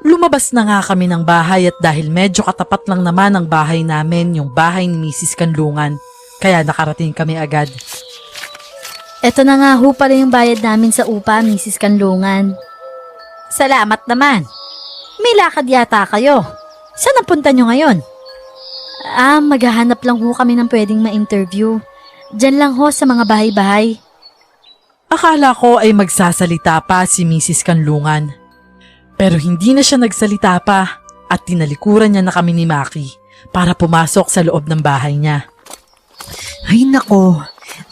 Lumabas na nga kami ng bahay at dahil medyo katapat lang naman ang bahay namin, yung bahay ni Mrs. Kanlungan, kaya nakarating kami agad. Eto na nga ho pala yung bayad namin sa upa, Mrs. Kanlungan. Salamat naman. May lakad yata kayo. Saan ang punta nyo ngayon? Maghahanap lang ho kami ng pwedeng ma-interview. Diyan lang ho sa mga bahay-bahay. Akala ko ay magsasalita pa si Mrs. Kanlungan. Pero hindi na siya nagsalita pa at tinalikuran niya na kami ni Maki para pumasok sa loob ng bahay niya. Ay nako,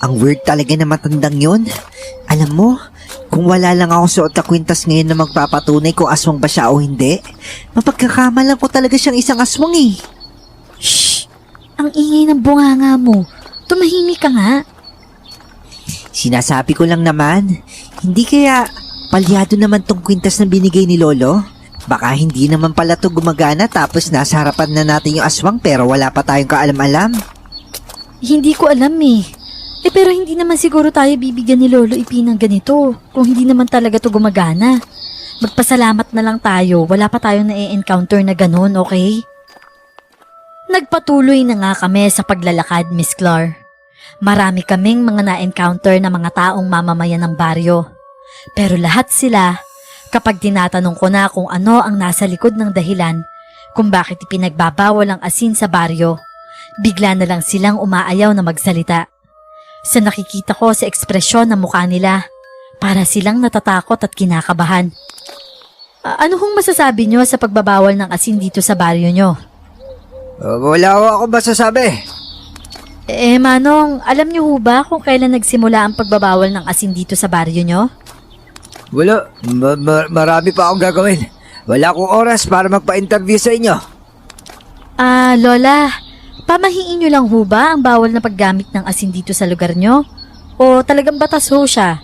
ang weird talaga na matandang yun. Alam mo, kung wala lang ako suot na kwintas ngayon na magpapatunay kung aswang ba siya o hindi, mapagkakamalan ko talaga siyang isang aswang eh. Shh! Ang ingay ng bunganga mo. Tumahimik ka nga. Sinasabi ko lang naman, hindi kaya palyado naman tong kwintas na binigay ni Lolo? Baka hindi naman pala to gumagana tapos nasa harapan na natin yung aswang pero wala pa tayong kaalam-alam. Hindi ko alam pero hindi naman siguro tayo bibigyan ni Lolo Ipi ng ganito kung hindi naman talaga to gumagana. Magpasalamat na lang tayo, wala pa tayong na-encounter na ganun, okay? Nagpatuloy na nga kami sa paglalakad, Miss Clar. Marami kaming mga na-encounter na mga taong mamamayan ng baryo. Pero lahat sila, kapag tinatanong ko na kung ano ang nasa likod ng dahilan kung bakit ipinagbabawal ang asin sa baryo, bigla na lang silang umaayaw na magsalita. Sa nakikita ko sa ekspresyon ng mukha nila, para silang natatakot at kinakabahan. Ano hong masasabi nyo sa pagbabawal ng asin dito sa baryo nyo? Wala ko ako masasabi. Manong, alam nyo ho ba kung kailan nagsimula ang pagbabawal ng asin dito sa baryo nyo? Wala, marami pa akong gagawin. Wala akong oras para magpa-interview sa inyo. Lola, pamahiin nyo lang ho ba ang bawal na paggamit ng asin dito sa lugar nyo? O talagang batas ho siya?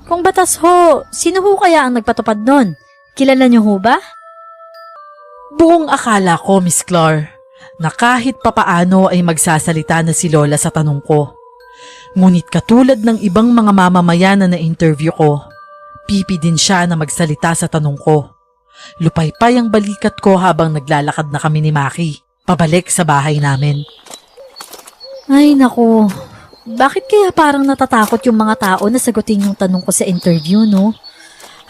Kung batas ho, sino ho kaya ang nagpatupad nun? Kilala nyo ho ba? Buong akala ko, Miss Clar, na kahit papaano ay magsasalita na si Lola sa tanong ko. Ngunit katulad ng ibang mga mamamayan na interview ko, pipi din siya na magsalita sa tanong ko. Lupaypay ang balikat ko habang naglalakad na kami ni Maki, pabalik sa bahay namin. Ay naku, bakit kaya parang natatakot yung mga tao na sagutin yung tanong ko sa interview, no?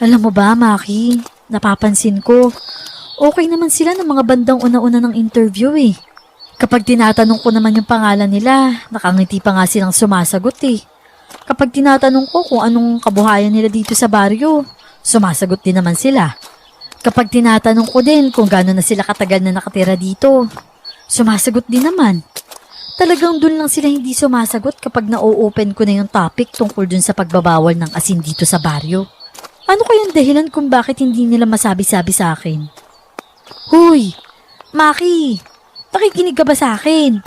Alam mo ba, Maki, napapansin ko, okay naman sila ng mga bandang una-una ng interview eh. Kapag tinatanong ko naman yung pangalan nila, nakangiti pa nga silang sumasagot eh. Kapag tinatanong ko kung anong kabuhayan nila dito sa baryo, sumasagot din naman sila. Kapag tinatanong ko din kung gaano na sila katagal na nakatira dito, sumasagot din naman. Talagang dun lang sila hindi sumasagot kapag na-open ko na yung topic tungkol dun sa pagbabawal ng asin dito sa baryo. Ano kayang dahilan kung bakit hindi nila masabi-sabi sa akin? Huy! Maki! Nakikinig ka ba sa akin?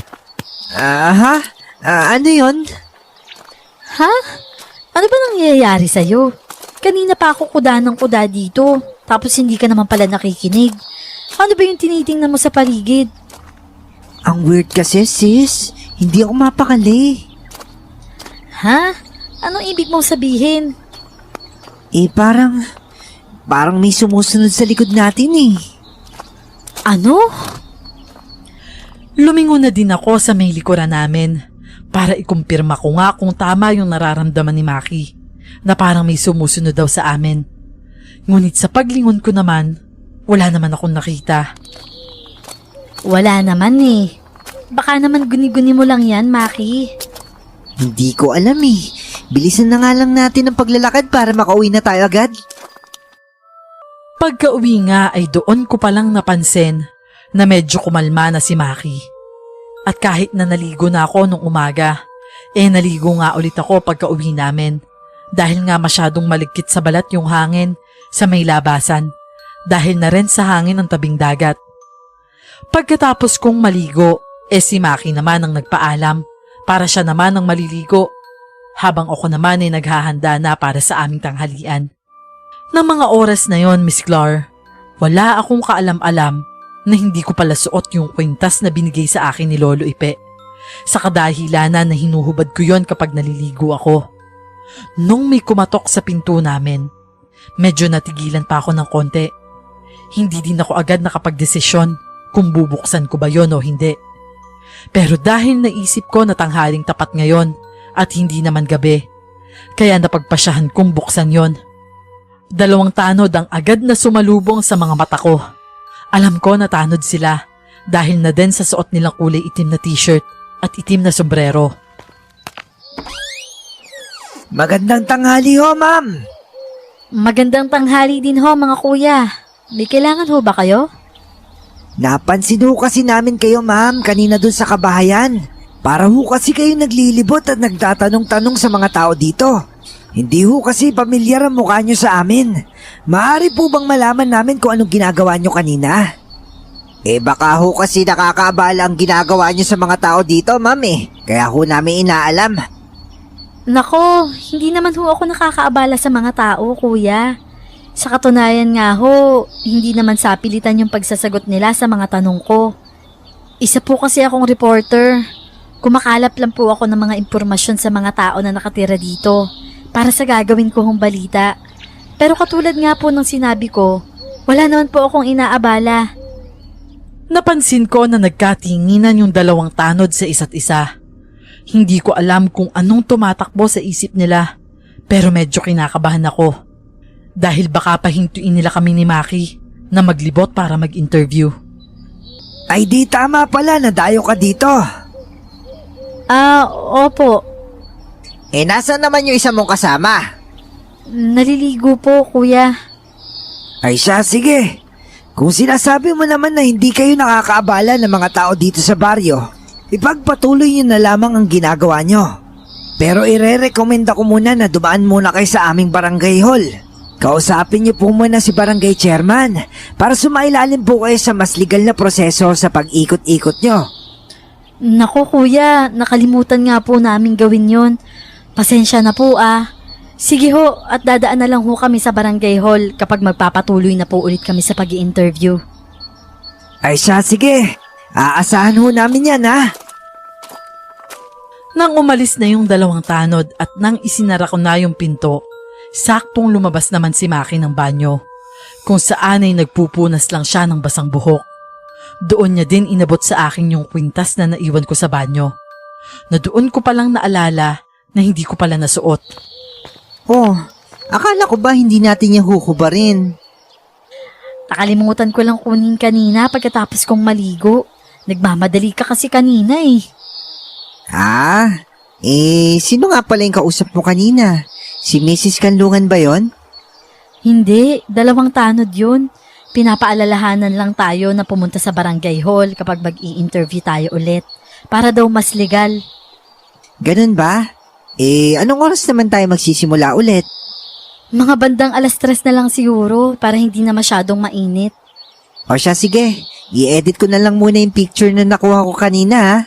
Ano yon? Ha? Ano ba nangyayari sa'yo? Kanina pa ako kuda ng kuda dito, tapos hindi ka naman pala nakikinig. Ano ba yung tinitingnan mo sa paligid? Ang weird kasi, sis. Hindi ako mapakali. Ha? Anong ibig mong sabihin? Parang may sumusunod sa likod natin eh. Ano? Lumingon na din ako sa may likuran namin para ikumpirma ko nga kung tama yung nararamdaman ni Maki na parang may sumusunod daw sa amin. Ngunit sa paglingon ko naman, wala naman akong nakita. Wala naman eh. Baka naman guni-guni mo lang yan, Maki. Hindi ko alam eh. Bilisan na nga lang natin ang paglalakad para makauwi na tayo agad. Pagka-uwi nga ay doon ko palang napansin na medyo kumalma na si Maki. At kahit na naligo na ako nung umaga, naligo nga ulit ako pagka-uwi namin dahil nga masyadong maligkit sa balat yung hangin sa may labasan dahil na rin sa hangin ng tabing dagat. Pagkatapos kong maligo, si Maki naman ang nagpaalam para siya naman ang maliligo, habang ako naman ay naghahanda na para sa aming tanghalian. Nang mga oras na yon, Miss Clar, wala akong kaalam-alam na hindi ko pala suot yung kwintas na binigay sa akin ni Lolo Ipe. Sa kadahilanan na hinuhubad ko yon kapag naliligo ako. Nung may kumatok sa pinto namin, medyo natigilan pa ako ng konti. Hindi din ako agad nakapagdesisyon kung bubuksan ko ba yon o hindi. Pero dahil naisip ko na tanghaling tapat ngayon at hindi naman gabi, kaya napagpasyahan kong buksan yon. 2 tanod ang agad na sumalubong sa mga mata ko. Alam ko na tanod sila dahil na din sa suot nilang kulay itim na t-shirt at itim na sombrero. Magandang tanghali ho, ma'am. Magandang tanghali din ho mga kuya. May kailangan ho ba kayo? Napansin ho kasi namin kayo, ma'am, kanina dun sa kabahayan. Para ho kasi kayo naglilibot at nagtatanong-tanong sa mga tao dito. Hindi ho kasi pamilyar ang mukha nyo sa amin. Maaari po bang malaman namin kung anong ginagawa nyo kanina? Baka ho kasi nakakaabala ang ginagawa niyo sa mga tao dito, ma'am Kaya ho namin inaalam. Nako, hindi naman ho ako nakakaabala sa mga tao, kuya. Sa katunayan nga ho, hindi naman sapilitan yung pagsasagot nila sa mga tanong ko. Isa po kasi akong reporter. Kumakalap lang po ako ng mga impormasyon sa mga tao na nakatira dito para sa gagawin ko hong balita. Pero katulad nga po ng sinabi ko, wala naman po akong inaabala. Napansin ko na nagkatinginan yung 2 tanod sa isa't isa. Hindi ko alam kung anong tumatakbo sa isip nila, pero medyo kinakabahan ako. Dahil baka pahintuin nila kami ni Maki na maglibot para mag-interview. Ay di tama pala, nadayo ka dito. Opo. Nasaan naman yung isa mong kasama? Naliligo po, kuya. Ay siya, sige. Kung sinasabi mo naman na hindi kayo nakakaabala ng mga tao dito sa baryo, ipagpatuloy nyo na lamang ang ginagawa nyo. Pero ire-recommenda ko muna na dumaan muna kayo sa aming barangay hall. Kausapin niyo po muna si barangay chairman para sumailalim po kayo sa mas legal na proseso sa pag-ikot-ikot nyo. Nako kuya, nakalimutan nga po namin gawin yon. Pasensya na po Sige ho, at dadaan na lang ho kami sa barangay hall kapag magpapatuloy na po ulit kami sa pag-i-interview. Ay siya, sige. Aasahan ho namin yan, ha? Nang umalis na yung 2 tanod at nang isinara ko na yung pinto, saktong lumabas naman si Maki ng banyo, kung saan ay nagpupunas lang siya ng basang buhok. Doon niya din inabot sa akin yung kwintas na naiwan ko sa banyo, na doon ko palang naalala na hindi ko pala nasuot. Akala ko ba hindi natin yung huhubarin? Nakalimutan ko lang kunin kanina pagkatapos kong maligo. Nagmamadali ka kasi kanina Sino nga pala yung kausap mo kanina? Si Mrs. Kanlungan ba yon? Hindi, 2 tanod yun. Pinapaalalahanan lang tayo na pumunta sa barangay hall kapag mag-i-interview tayo ulit. Para daw mas legal. Ganun ba? Anong oras naman tayo magsisimula ulit? Mga bandang 3:00 na lang siguro para hindi na masyadong mainit. O siya, sige. I-edit ko na lang muna yung picture na nakuha ko kanina, ha?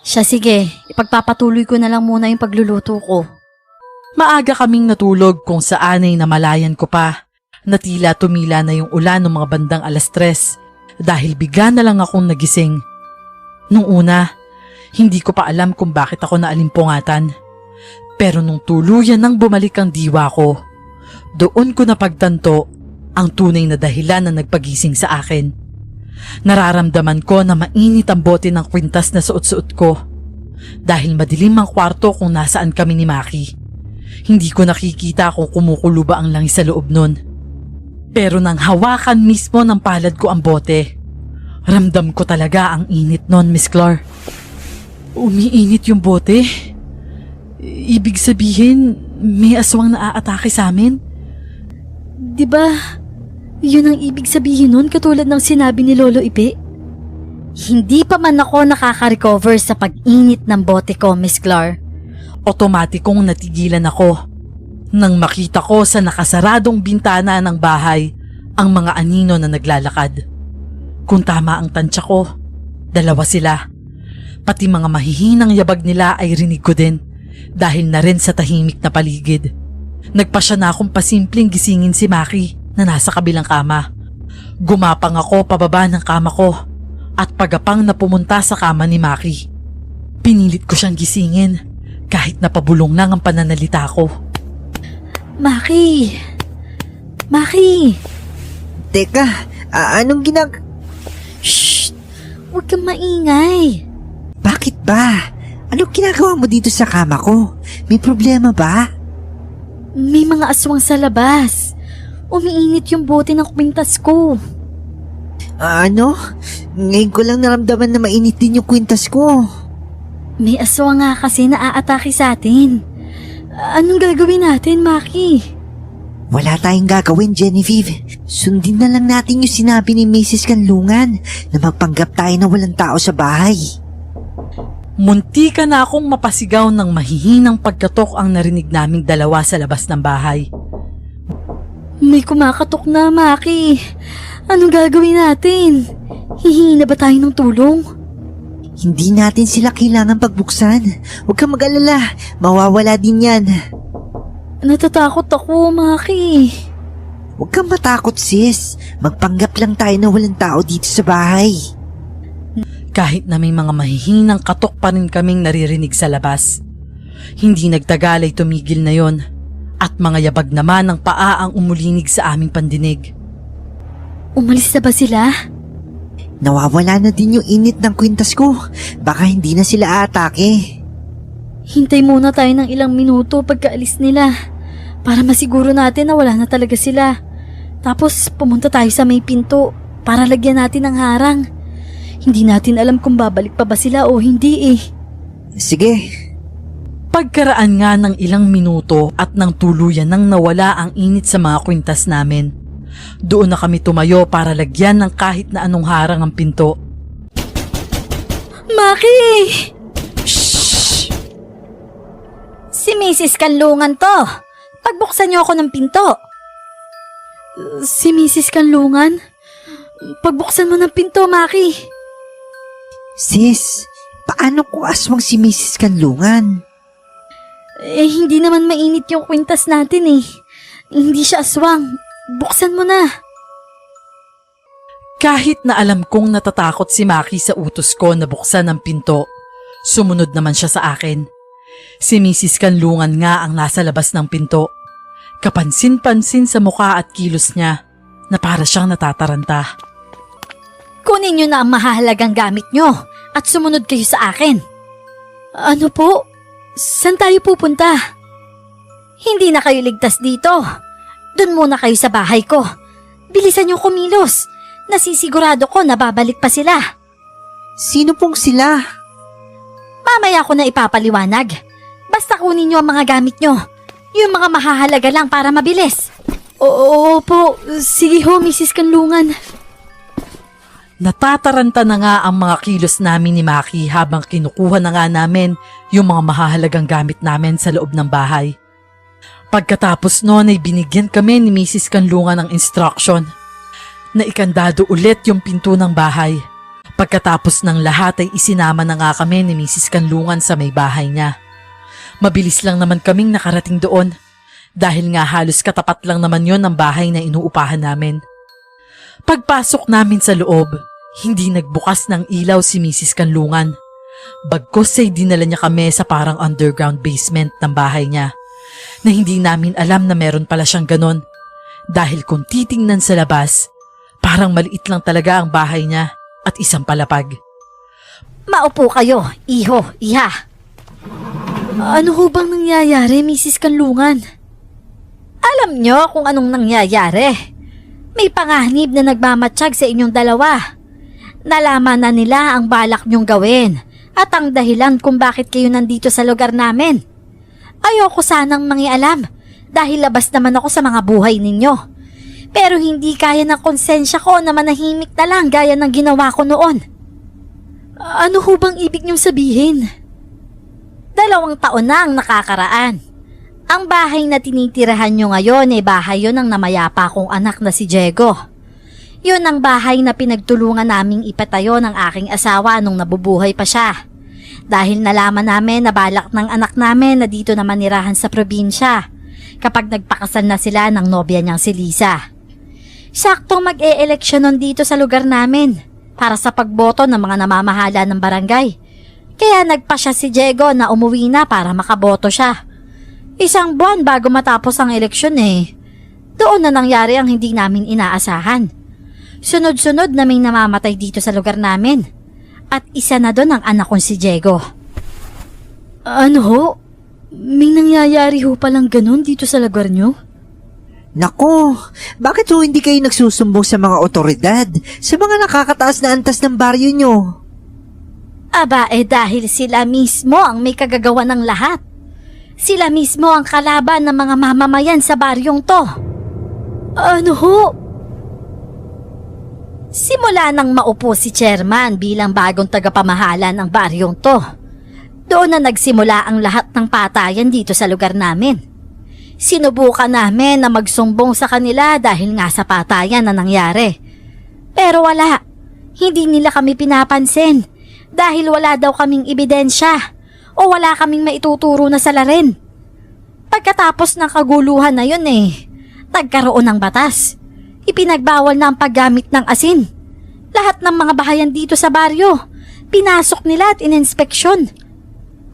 Siya sige, ipagpapatuloy ko na lang muna yung pagluluto ko. Maaga kaming natulog kung saan ay namalayan ko pa na tila tumila na yung ulan ng mga bandang 3:00 dahil bigla na lang akong nagising. Nung una, hindi ko pa alam kung bakit ako naalimpungatan. Pero nung tuluyan nang bumalik ang diwa ko, doon ko napagtanto ang tunay na dahilan na nagpagising sa akin. Nararamdaman ko na mainit ang bote ng kwintas na suot-suot ko. Dahil madilim ang kwarto kung nasaan kami ni Maki. Hindi ko nakikita kung kumukulo ba ang langis sa loob nun. Pero nang hawakan mismo ng palad ko ang bote, ramdam ko talaga ang init nun, Miss Clar. Umiinit yung bote. Ibig sabihin, may aswang na aatake sa amin? Diba, yun ang ibig sabihin nun katulad ng sinabi ni Lolo Ipe? Hindi pa man ako nakaka-recover sa pag-init ng bote ko, Miss Clar. Otomatikong natigilan ako nang makita ko sa nakasaradong bintana ng bahay ang mga anino na naglalakad. Kung tama ang tansya ko, 2 sila. Pati mga mahihinang yabag nila ay rinig ko din dahil na rin sa tahimik na paligid. Nagpasya na akong pasimpleng gisingin si Maki na nasa kabilang kama. Gumapang ako pababa ng kama ko at pagapang na pumunta sa kama ni Maki. Pinilit ko siyang gisingin kahit napabulong lang ang pananalita ko. Maki! Maki! Teka, anong Shh! Huwag kang maingay. Bakit ba? Anong ginagawa mo dito sa kama ko? May problema ba? May mga aswang sa labas. Umiinit yung bote ng kwintas ko. Ano? Ngayon ko lang naramdaman na mainit din yung kwintas ko. May aswang nga kasi na aatake sa atin. Anong gagawin natin, Maki? Wala tayong gagawin, Genevieve. Sundin na lang natin yung sinabi ni Mrs. Kanlungan na magpanggap tayo na walang tao sa bahay. Munti ka na akong mapasigaw ng mahihinang pagkatok ang narinig naming 2 sa labas ng bahay. May kumakatok na, Maki. Anong gagawin natin? Hihingi na ba tayo ng tulong? Hindi natin sila kailangan pagbuksan. Huwag kang mag-alala, mawawala din yan. Natatakot ako, Maki. Huwag kang matakot, sis. Magpanggap lang tayo na walang tao dito sa bahay. Kahit na may mga mahihinang katok pa rin kaming naririnig sa labas. Hindi nagtagal ay tumigil na yon at mga yabag naman ng paa ang umulinig sa aming pandinig. Umalis na ba sila? Nawawala na din yung init ng kwintas ko. Baka hindi na sila atake. Hintay muna tayo ng ilang minuto pagkaalis nila para masiguro natin na wala na talaga sila. Tapos pumunta tayo sa may pinto para lagyan natin ng harang. Hindi natin alam kung babalik pa ba sila o hindi eh. Sige. Pagkaraan nga ng ilang minuto at nang tuluyan nang nawala ang init sa mga kwintas namin, doon na kami tumayo para lagyan ng kahit na anong harang ang pinto. Maki! Shhh! Si Mrs. Kanlungan to. Pagbuksan niyo ako ng pinto. Si Mrs. Kanlungan? Pagbuksan mo ng pinto, Maki. Sis, paano kung aswang si Mrs. Kanlungan? Eh, hindi naman mainit yung kwintas natin eh. Hindi siya aswang. Buksan mo na. Kahit na alam kong natatakot si Maki sa utos ko na buksan ang pinto, sumunod naman siya sa akin. Si Mrs. Kanlungan nga ang nasa labas ng pinto. Kapansin-pansin sa mukha at kilos niya na para siyang natataranta. Kunin niyo na ang mahalagang gamit niyo at sumunod kayo sa akin. Ano po? Saan tayo pupunta? Hindi na kayo ligtas dito. Doon muna kayo sa bahay ko. Bilisan niyo kumilos. Nasisigurado ko na babalik pa sila. Sino pong sila? Mamaya ko na ipapaliwanag. Basta kunin niyo ang mga gamit niyo. Yung mga mahahalaga lang para mabilis. Oo po. Sige ho, Mrs. Kanlungan. Natataranta na nga ang mga kilos namin ni Maki habang kinukuha na nga namin yung mga mahahalagang gamit namin sa loob ng bahay. Pagkatapos noon ay binigyan kami ni Mrs. Kanlungan ng instruction na ikandado ulit yung pinto ng bahay. Pagkatapos ng lahat ay isinama na nga kami ni Mrs. Kanlungan sa may bahay niya. Mabilis lang naman kaming nakarating doon dahil nga halos katapat lang naman yon ng bahay na inuupahan namin. Pagpasok namin sa loob, hindi nagbukas ng ilaw si Mrs. Kanlungan. Bagkus ay dinala niya kami sa parang underground basement ng bahay niya na hindi namin alam na meron pala siyang ganon dahil kung titingnan sa labas, parang maliit lang talaga ang bahay niya at isang palapag. Maupo kayo, iho, iha. Ano ho bang nangyayari, Mrs. Kanlungan? Alam niyo kung anong nangyayari. May panganib na nagmamatsyag sa inyong dalawa. Nalaman na nila ang balak niyong gawin at ang dahilan kung bakit kayo nandito sa lugar namin. Ayoko sanang mangialam dahil labas naman ako sa mga buhay ninyo. Pero hindi kaya ng konsensya ko na manahimik na lang gaya ng ginawa ko noon. Ano ho bang ibig niyong sabihin? 2 taon na ang nakakaraan. Ang bahay na tinitirahan nyo ngayon ay bahay yon ng namayapa kong anak na si Diego. Yun ang bahay na pinagtulungan naming ipatayo ng aking asawa nung nabubuhay pa siya. Dahil nalaman namin na balak ng anak namin na dito na manirahan sa probinsya kapag nagpakasal na sila ng nobya niyang si Lisa. Saktong mag-e-eleksyon nun dito sa lugar namin para sa pagboto ng mga namamahala ng barangay. Kaya nagpa siya si Diego na umuwi na para makaboto siya. 1 buwan bago matapos ang eleksyon Doon na nangyari ang hindi namin inaasahan. Sunod-sunod na may namamatay dito sa lugar namin. At isa na doon ang anak kong si Diego. Ano ho? May nangyayari ho palang ganun dito sa lugar nyo? Nako, bakit ho hindi kayo nagsusumbong sa mga otoridad, sa mga nakakataas na antas ng baryo nyo? Aba dahil sila mismo ang may kagagawa ng lahat. Sila mismo ang kalaban ng mga mamamayan sa baryong to. Ano ho? Simula nang maupo si chairman bilang bagong tagapamahala ng baryong to, doon na nagsimula ang lahat ng patayan dito sa lugar namin. Sinubukan namin na magsumbong sa kanila dahil nga sa patayan na nangyari. Pero wala, hindi nila kami pinapansin dahil wala daw kaming ebidensya o wala kaming maituturo na salarin. Pagkatapos ng kaguluhan na yun nagkaroon ng batas. Ipinagbawal na ang paggamit ng asin. Lahat ng mga bahayan dito sa baryo, pinasok nila at ininspeksyon.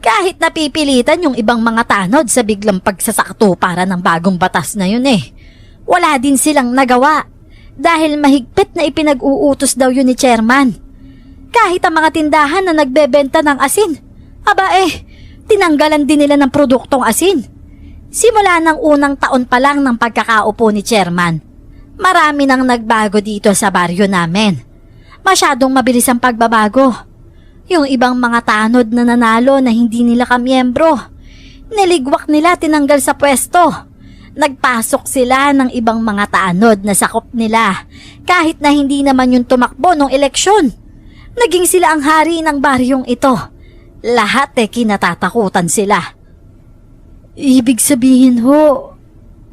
Kahit napipilitan yung ibang mga tanod sa biglang pagsasakto para ng bagong batas na yun wala din silang nagawa dahil mahigpit na ipinag-uutos daw yun ni chairman. Kahit ang mga tindahan na nagbebenta ng asin, tinanggalan din nila ng produktong asin. Simula ng unang taon pa lang ng pagkakaupo ni chairman, marami nang nagbago dito sa baryo namin. Masyadong mabilis ang pagbabago. Yung ibang mga tanod na nanalo na hindi nila kamiyembro, niligwak nila tinanggal sa pwesto. Nagpasok sila ng ibang mga tanod na sakop nila kahit na hindi naman yung tumakbo nung eleksyon. Naging sila ang hari ng baryong ito. Lahat kinatatakutan sila. Ibig sabihin ho,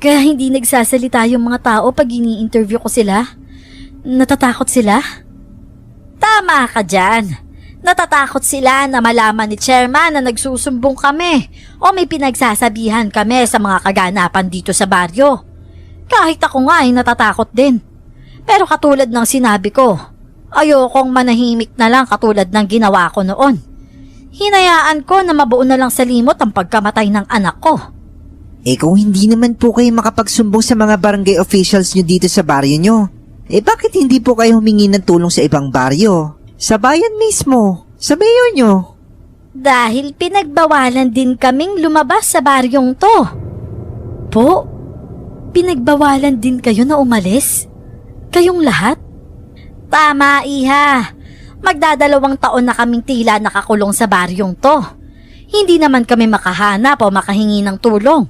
kaya hindi nagsasalita yung mga tao pag ini-interview ko sila? Natatakot sila? Tama ka dyan. Natatakot sila na malaman ni chairman na nagsusumbong kami o may pinagsasabihan kami sa mga kaganapan dito sa baryo. Kahit ako nga natatakot din. Pero katulad ng sinabi ko, ayokong manahimik na lang katulad ng ginawa ko noon. Hinayaan ko na mabuo na lang sa limot ang pagkamatay ng anak ko. Kung hindi naman po kayo makapagsumbong sa mga barangay officials nyo dito sa baryo nyo, bakit hindi po kayo humingi ng tulong sa ibang baryo? Sa bayan mismo, sa mayor nyo. Dahil pinagbawalan din kaming lumabas sa baryong to. Po? Pinagbawalan din kayo na umalis? Kayong lahat? Tama, Iha. Magdadalawang taon na kaming tila nakakulong sa baryong to. Hindi naman kami makahanap o makahingi ng tulong.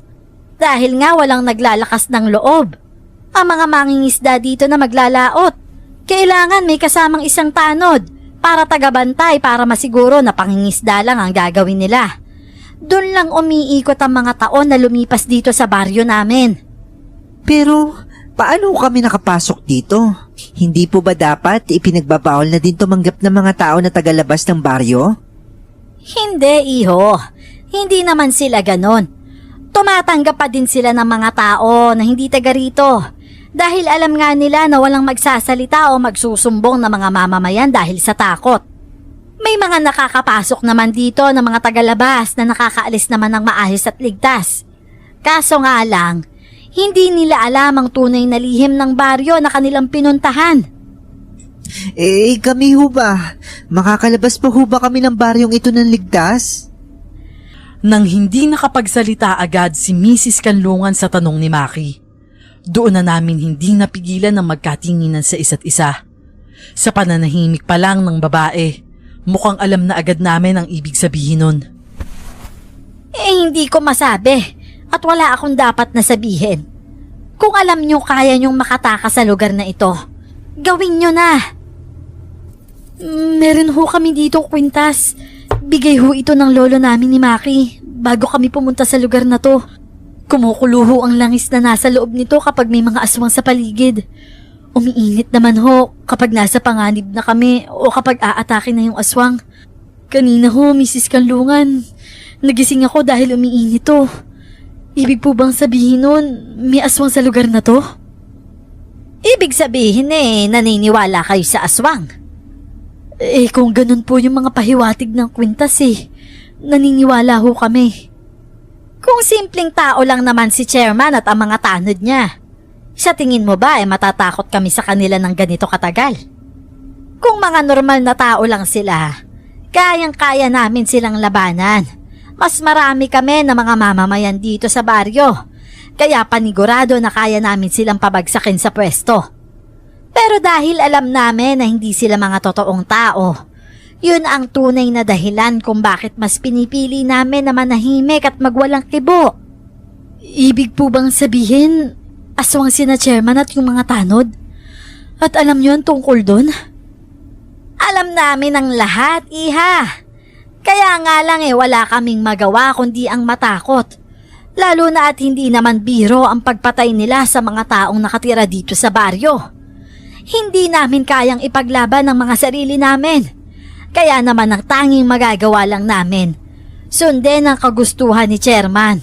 Dahil nga walang naglalakas ng loob. Ang mga mangingisda dito na maglalaot, kailangan may kasamang isang tanod para tagabantay para masiguro na pangingisda lang ang gagawin nila. Doon lang umiikot ang mga taon na lumipas dito sa baryo namin. Pero, paano kami nakapasok dito? Hindi po ba dapat ipinagbabawal na din tumanggap ng mga tao na tagalabas ng baryo? Hindi, Iho. Hindi naman sila ganon. Tumatanggap pa din sila ng mga tao na hindi taga rito. Dahil alam nga nila na walang magsasalita o magsusumbong na mga mamamayan dahil sa takot. May mga nakakapasok naman dito ng mga tagalabas na nakakaalis naman ng maayos at ligtas. Kaso nga lang, hindi nila alam ang tunay na lihim ng baryo na kanilang pinuntahan. Kami ho ba? Makakalabas pa ho ba kami ng baryong ito ng ligtas? Nang hindi nakapagsalita agad si Mrs. Kanlungan sa tanong ni Maki, doon na namin hindi napigilan ng magkatinginan sa isa't isa. Sa pananahimik pa lang ng babae, mukhang alam na agad namin ang ibig sabihin nun. Hindi ko masabi at wala akong dapat na sabihin. Kung alam nyo kaya nyong makatakas sa lugar na ito, gawin nyo na. Meron ho kami dito kwintas. Bigay ho ito ng lolo namin ni Maki bago kami pumunta sa lugar na to. Kumukulo ho ang langis na nasa loob nito kapag may mga aswang sa paligid. Umiinit naman ho kapag nasa panganib na kami o kapag aatake na yung aswang. Kanina ho, Mrs. Kanlungan, nagising ako dahil umiinit to. Ibig po bang sabihin nun, may aswang sa lugar na to? Ibig sabihin naniniwala kayo sa aswang. Kung ganun po yung mga pahiwatig ng kwintas naniniwala ho kami. Kung simpleng tao lang naman si chairman at ang mga tanod niya, sa tingin mo ba matatakot kami sa kanila ng ganito katagal? Kung mga normal na tao lang sila, kayang-kaya namin silang labanan. Mas marami kami na mga mamamayan dito sa baryo, kaya panigurado na kaya namin silang pabagsakin sa pwesto. Pero dahil alam namin na hindi sila mga totoong tao, yun ang tunay na dahilan kung bakit mas pinipili namin na manahimik at magwalang kibo. Ibig po bang sabihin, aswang sina chairman at yung mga tanod? At alam niyo ang tungkol doon? Alam namin ang lahat, iha. Kaya nga lang wala kaming magawa kundi ang matakot. Lalo na at hindi naman biro ang pagpatay nila sa mga taong nakatira dito sa baryo. Hindi namin kayang ipaglaban ang mga sarili namin. Kaya naman ang tanging magagawa lang namin, sundin ang kagustuhan ni chairman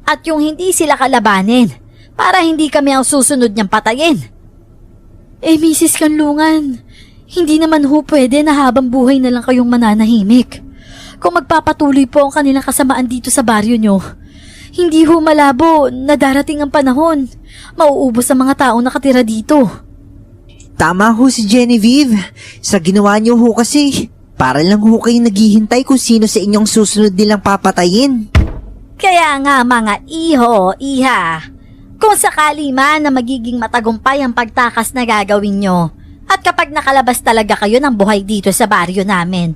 at yung hindi sila kalabanin para hindi kami ang susunod niyang patayin. Mrs. Kanlungan, hindi naman ho pwede na habang buhay na lang kayong mananahimik. Kung magpapatuloy po ang kanilang kasamaan dito sa baryo nyo, hindi ho malabo na darating ang panahon, mauubos ang mga taong nakatira dito. Tama ho si Genevieve. Sa ginawa niyo ho kasi, para lang ho kayo naghihintay kung sino sa inyong susunod nilang papatayin. Kaya nga mga iho, iha, kung sakali man na magiging matagumpay ang pagtakas na gagawin nyo, at kapag nakalabas talaga kayo ng buhay dito sa baryo namin,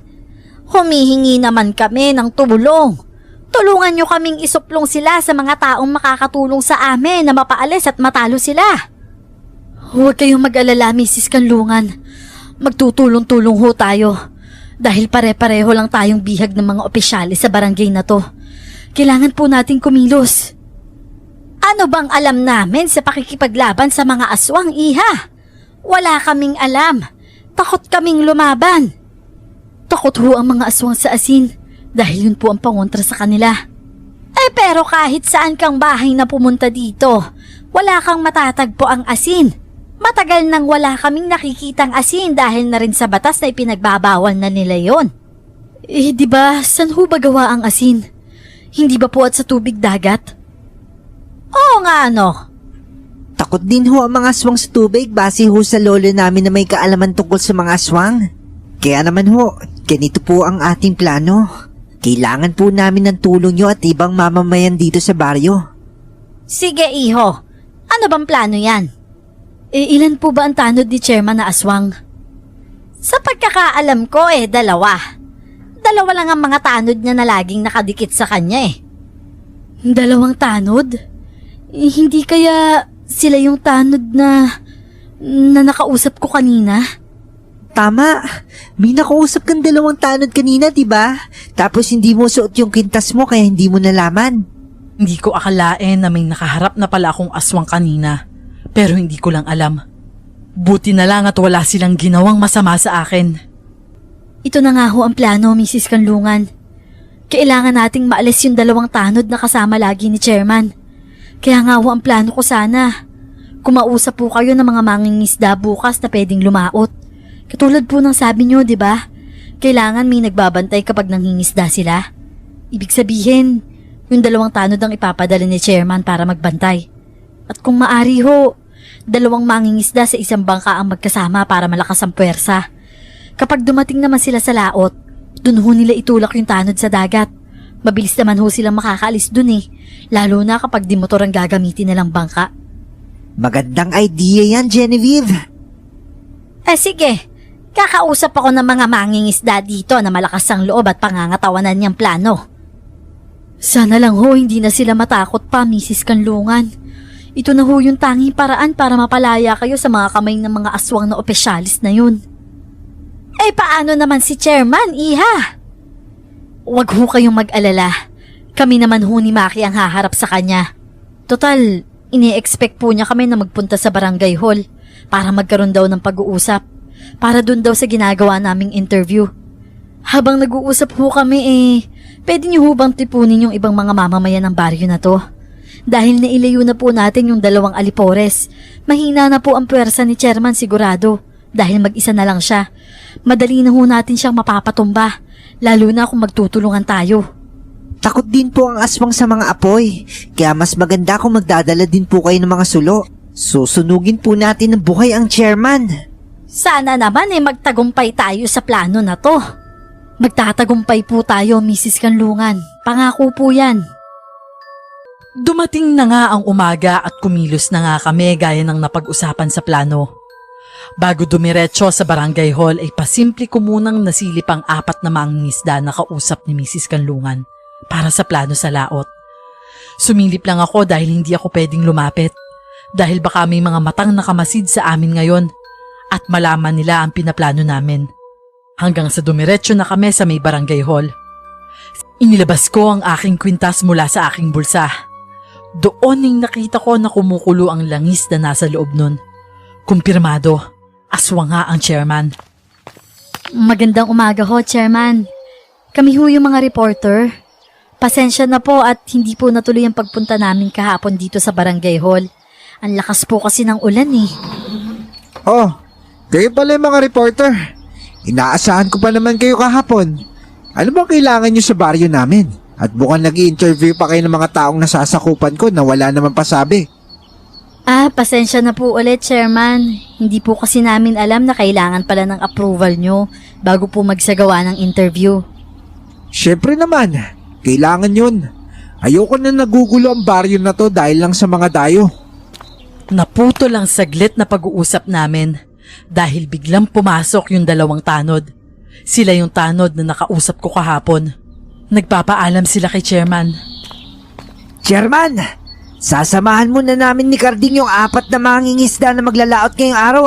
humihingi naman kami ng tulong. Tulungan nyo kaming isuplong sila sa mga taong makakatulong sa amin na mapaalis at matalo sila. Huwag kayong mag-alala, Mrs. Kanlungan. Magtutulong-tulong ho tayo. Dahil pare-pareho lang tayong bihag ng mga opisyalis sa barangay na to. Kailangan po nating kumilos. Ano bang alam namin sa pakikipaglaban sa mga aswang, iha? Wala kaming alam. Takot kaming lumaban. Takot ho ang mga aswang sa asin dahil yun po ang pangontra sa kanila. Pero kahit saan kang bahay na pumunta dito, wala kang matatagpo ang asin. Matagal nang wala kaming nakikitang asin dahil na rin sa batas na ipinagbabawal na nila yon. Di ba, saan ho ba gawa ang asin? Hindi ba po at sa tubig dagat? Oo nga Takot din ho ang mga aswang sa tubig base ho sa lolo namin na may kaalaman tungkol sa mga aswang. Kaya naman ho, ganito po ang ating plano. Kailangan po namin ng tulong nyo at ibang mamamayan dito sa baryo. Sige iho, ano bang plano yan? Ilan po ba ang tanod ni chairman na aswang? Sa pagkakaalam ko dalawa. Dalawa lang ang mga tanod niya na laging nakadikit sa kanya 2 tanod? Hindi kaya sila yung tanod na nakausap ko kanina? Tama, may nakausap kang 2 tanod kanina, diba? Tapos hindi mo suot yung kintas mo kaya hindi mo nalaman. Hindi ko akalain na may nakaharap na pala akong aswang kanina. Pero hindi ko lang alam. Buti na lang at wala silang ginawang masama sa akin. Ito na nga ho ang plano, Mrs. Kanlungan. Kailangan nating maalis yung 2 tanod na kasama lagi ni chairman. Kaya nga ho ang plano ko sana. Kumausap po kayo ng mga mangingisda bukas na pwedeng lumaot. Katulad po ng sabi nyo, di ba? Kailangan may nagbabantay kapag nangingisda sila. Ibig sabihin, yung 2 tanod ang ipapadala ni chairman para magbantay. At kung maari ho, 2 mangingisda sa isang bangka ang magkasama para malakas ang puwersa. Kapag dumating naman sila sa laot, dun ho nila itulak yung tanod sa dagat. Mabilis naman ho silang makakaalis dun lalo na kapag di motor ang gagamitin nilang bangka. Magandang idea yan, Genevieve. Sige, kakausap ako ng mga mangingisda dito na malakas ang loob at pangangatawanan niyang plano. Sana lang ho hindi na sila matakot pa, Mrs. Kanlungan. Ito na ho yung tanging paraan para mapalaya kayo sa mga kamay ng mga aswang na opisyalis na yun. Paano naman si chairman, iha? Huwag ho kayong mag-alala. Kami naman ho ni Maki ang haharap sa kanya. Total, ini-expect po niya kami na magpunta sa barangay hall para magkaroon daw ng pag-uusap. Para dun daw sa ginagawa naming interview. Habang nag-uusap ho kami pwede niyo ho bang tipunin yung ibang mga mamamayan ng baryo na to? Dahil nailayo na po natin yung 2 alipores. Mahina na po ang puwersa ni Chairman sigurado. Dahil mag-isa na lang siya. Madali na ho natin siyang mapapatumba. Lalo na kung magtutulungan tayo. Takot din po ang aswang sa mga apoy. Kaya mas maganda kung magdadala din po kayo ng mga sulo. Susunugin po natin ng buhay ang chairman. Sana naman magtagumpay tayo sa plano na to. Magtatagumpay po tayo, Mrs. Kanlungan. Pangako po yan. Dumating na nga ang umaga at kumilos na nga kami gaya ng napag-usapan sa plano. Bago dumiretso sa barangay hall ay pasimple ko munang nasilip ang 4 na mangingisda na kausap ni Mrs. Kanlungan para sa plano sa laot. Sumilip lang ako dahil hindi ako pwedeng lumapit. Dahil baka may mga matang nakamasid sa amin ngayon at malaman nila ang pinaplano namin. Hanggang sa dumiretso na kami sa may barangay hall. Inilabas ko ang aking kwintas mula sa aking bulsa. Doon ning nakita ko na kumukulo ang langis na nasa loob nun. Kumpirmado, aswang nga ang chairman. Magandang umaga ho, Chairman. Kami ho yung mga reporter. Pasensya na po at hindi po natuloy ang pagpunta namin kahapon dito sa barangay hall. Ang lakas po kasi ng ulan Oh, kayo pala yung mga reporter. Inaasahan ko pa naman kayo kahapon. Ano bang kailangan nyo sa baryo namin? At mukhang nag-i-interview pa kayo ng mga taong nasasakupan ko na wala naman pasabi. Pasensya na po ulit, Chairman. Hindi po kasi namin alam na kailangan pala ng approval nyo bago po magsagawa ng interview. Syempre naman, kailangan yun. Ayoko na nagugulo ang baryo na to dahil lang sa mga dayo. Naputo lang saglit na pag-uusap namin dahil biglang pumasok yung 2 tanod. Sila yung tanod na nakausap ko kahapon. Nagpapaalam sila kay Chairman. Chairman, sasamahan muna namin ni Carding yung 4 na mangingisda na maglalaot ngayong araw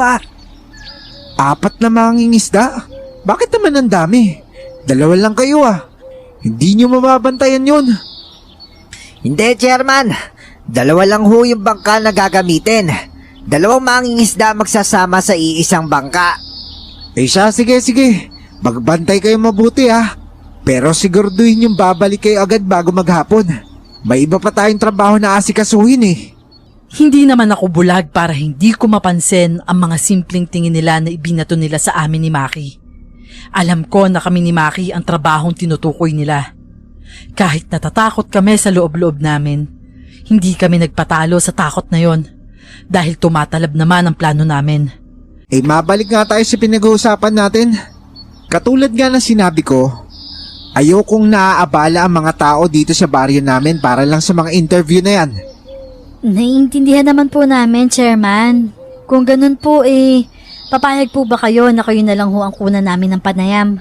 4 na mangingisda? Bakit naman ang dami? 2 lang kayo Hindi nyo mababantayan yun. Hindi, chairman. 2 lang ho yung bangka na gagamitin. 2 mangingisda magsasama sa iisang bangka. Sige. Magbantay kayo mabuti Pero siguraduhin yung babalik kayo agad bago maghapon. May iba pa tayong trabaho na asikasuhin Hindi naman ako bulag para hindi ko mapansin ang mga simpleng tingin nila na ibinato nila sa amin ni Maki. Alam ko na kami ni Maki ang trabahong tinutukoy nila. Kahit natatakot kami sa loob-loob namin, hindi kami nagpatalo sa takot na yon dahil tumatalab naman ang plano namin. Mabalik nga tayo sa pinag-uusapan natin. Katulad nga ng sinabi ko, ayokong naaabala ang mga tao dito sa baryo namin para lang sa mga interview na yan. Naiintindihan naman po namin, Chairman. Kung ganun po papayag po ba kayo na kayo na lang ho ang kunan namin ng panayam?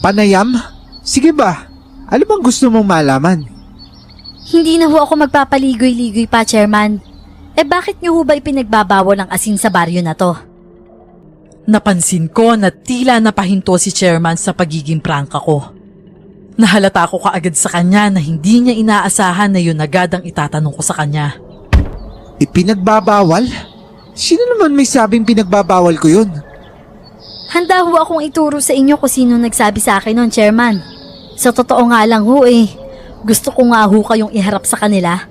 Panayam? Sige ba? Ano bang gusto mong malaman? Hindi na ho ako magpapaligoy-ligoy pa, Chairman. Bakit niyo ho ba ipinagbabawal ang asin sa baryo na to? Napansin ko na tila napahinto si Chairman sa pagiging prangka ko. Nahalata ko kaagad sa kanya na hindi niya inaasahan na yun agad ang itatanong ko sa kanya. Ipinagbabawal? Sino naman may sabing pinagbabawal ko yun? Handa ho akong ituro sa inyo kung sino nagsabi sa akin nun, Chairman. Sa totoo nga lang ho gusto ko nga ho kayong iharap sa kanila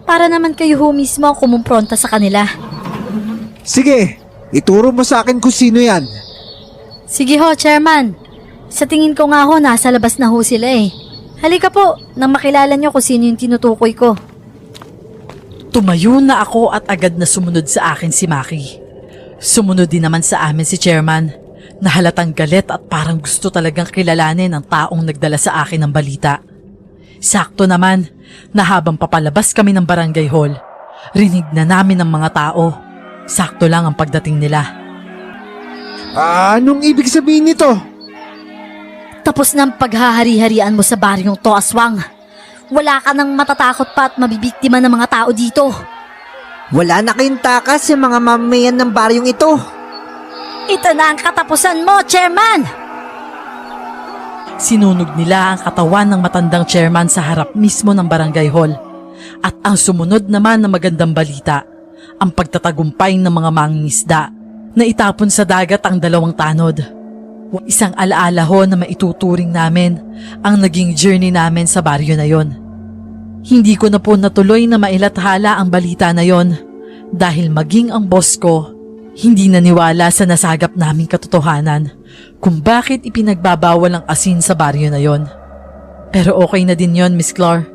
para naman kayo ho mismo ang kumumpronta sa kanila. Sige, ituro mo sa akin kung sino yan. Sige ho, Chairman. Sa tingin ko nga ho, nasa labas na ho sila Halika po, nang makilala niyo kung sino yung tinutukoy ko. Tumayo na ako at agad na sumunod sa akin si Maki. Sumunod din naman sa amin si Chairman, na halatang galit at parang gusto talagang kilalanin ang taong nagdala sa akin ng balita. Sakto naman na habang papalabas kami ng barangay hall, rinig na namin ng mga tao. Sakto lang ang pagdating nila. Anong ibig sabihin nito? Tapos na ang paghahari-harian mo sa baryong to, aswang. Wala ka nang matatakot pa at mabibiktima ng mga tao dito. Wala na kayong takas sa mga mamamayan ng baryong ito. Ito na ang katapusan mo, Chairman! Sinunog nila ang katawan ng matandang chairman sa harap mismo ng barangay hall. At ang sumunod naman na magandang balita, ang pagtatagumpay ng mga mangingisda na itapon sa dagat ang 2 tanod. Isang alaala ho na maituturing namin ang naging journey namin sa baryo na yon. Hindi ko na po natuloy na mailathala ang balita na yon dahil maging ang boss ko hindi naniwala sa nasagap naming katotohanan kung bakit ipinagbabawal ang asin sa baryo na yon. Pero okay na din yon, Miss Clar.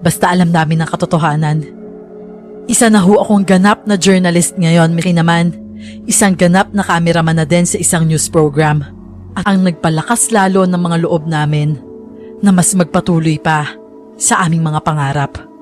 Basta alam namin ang katotohanan. Isa na ho akong ganap na journalist ngayon, Miki naman. Isang ganap na cameraman na din sa isang news program. Ang nagpalakas lalo ng mga loob namin na mas magpatuloy pa sa aming mga pangarap.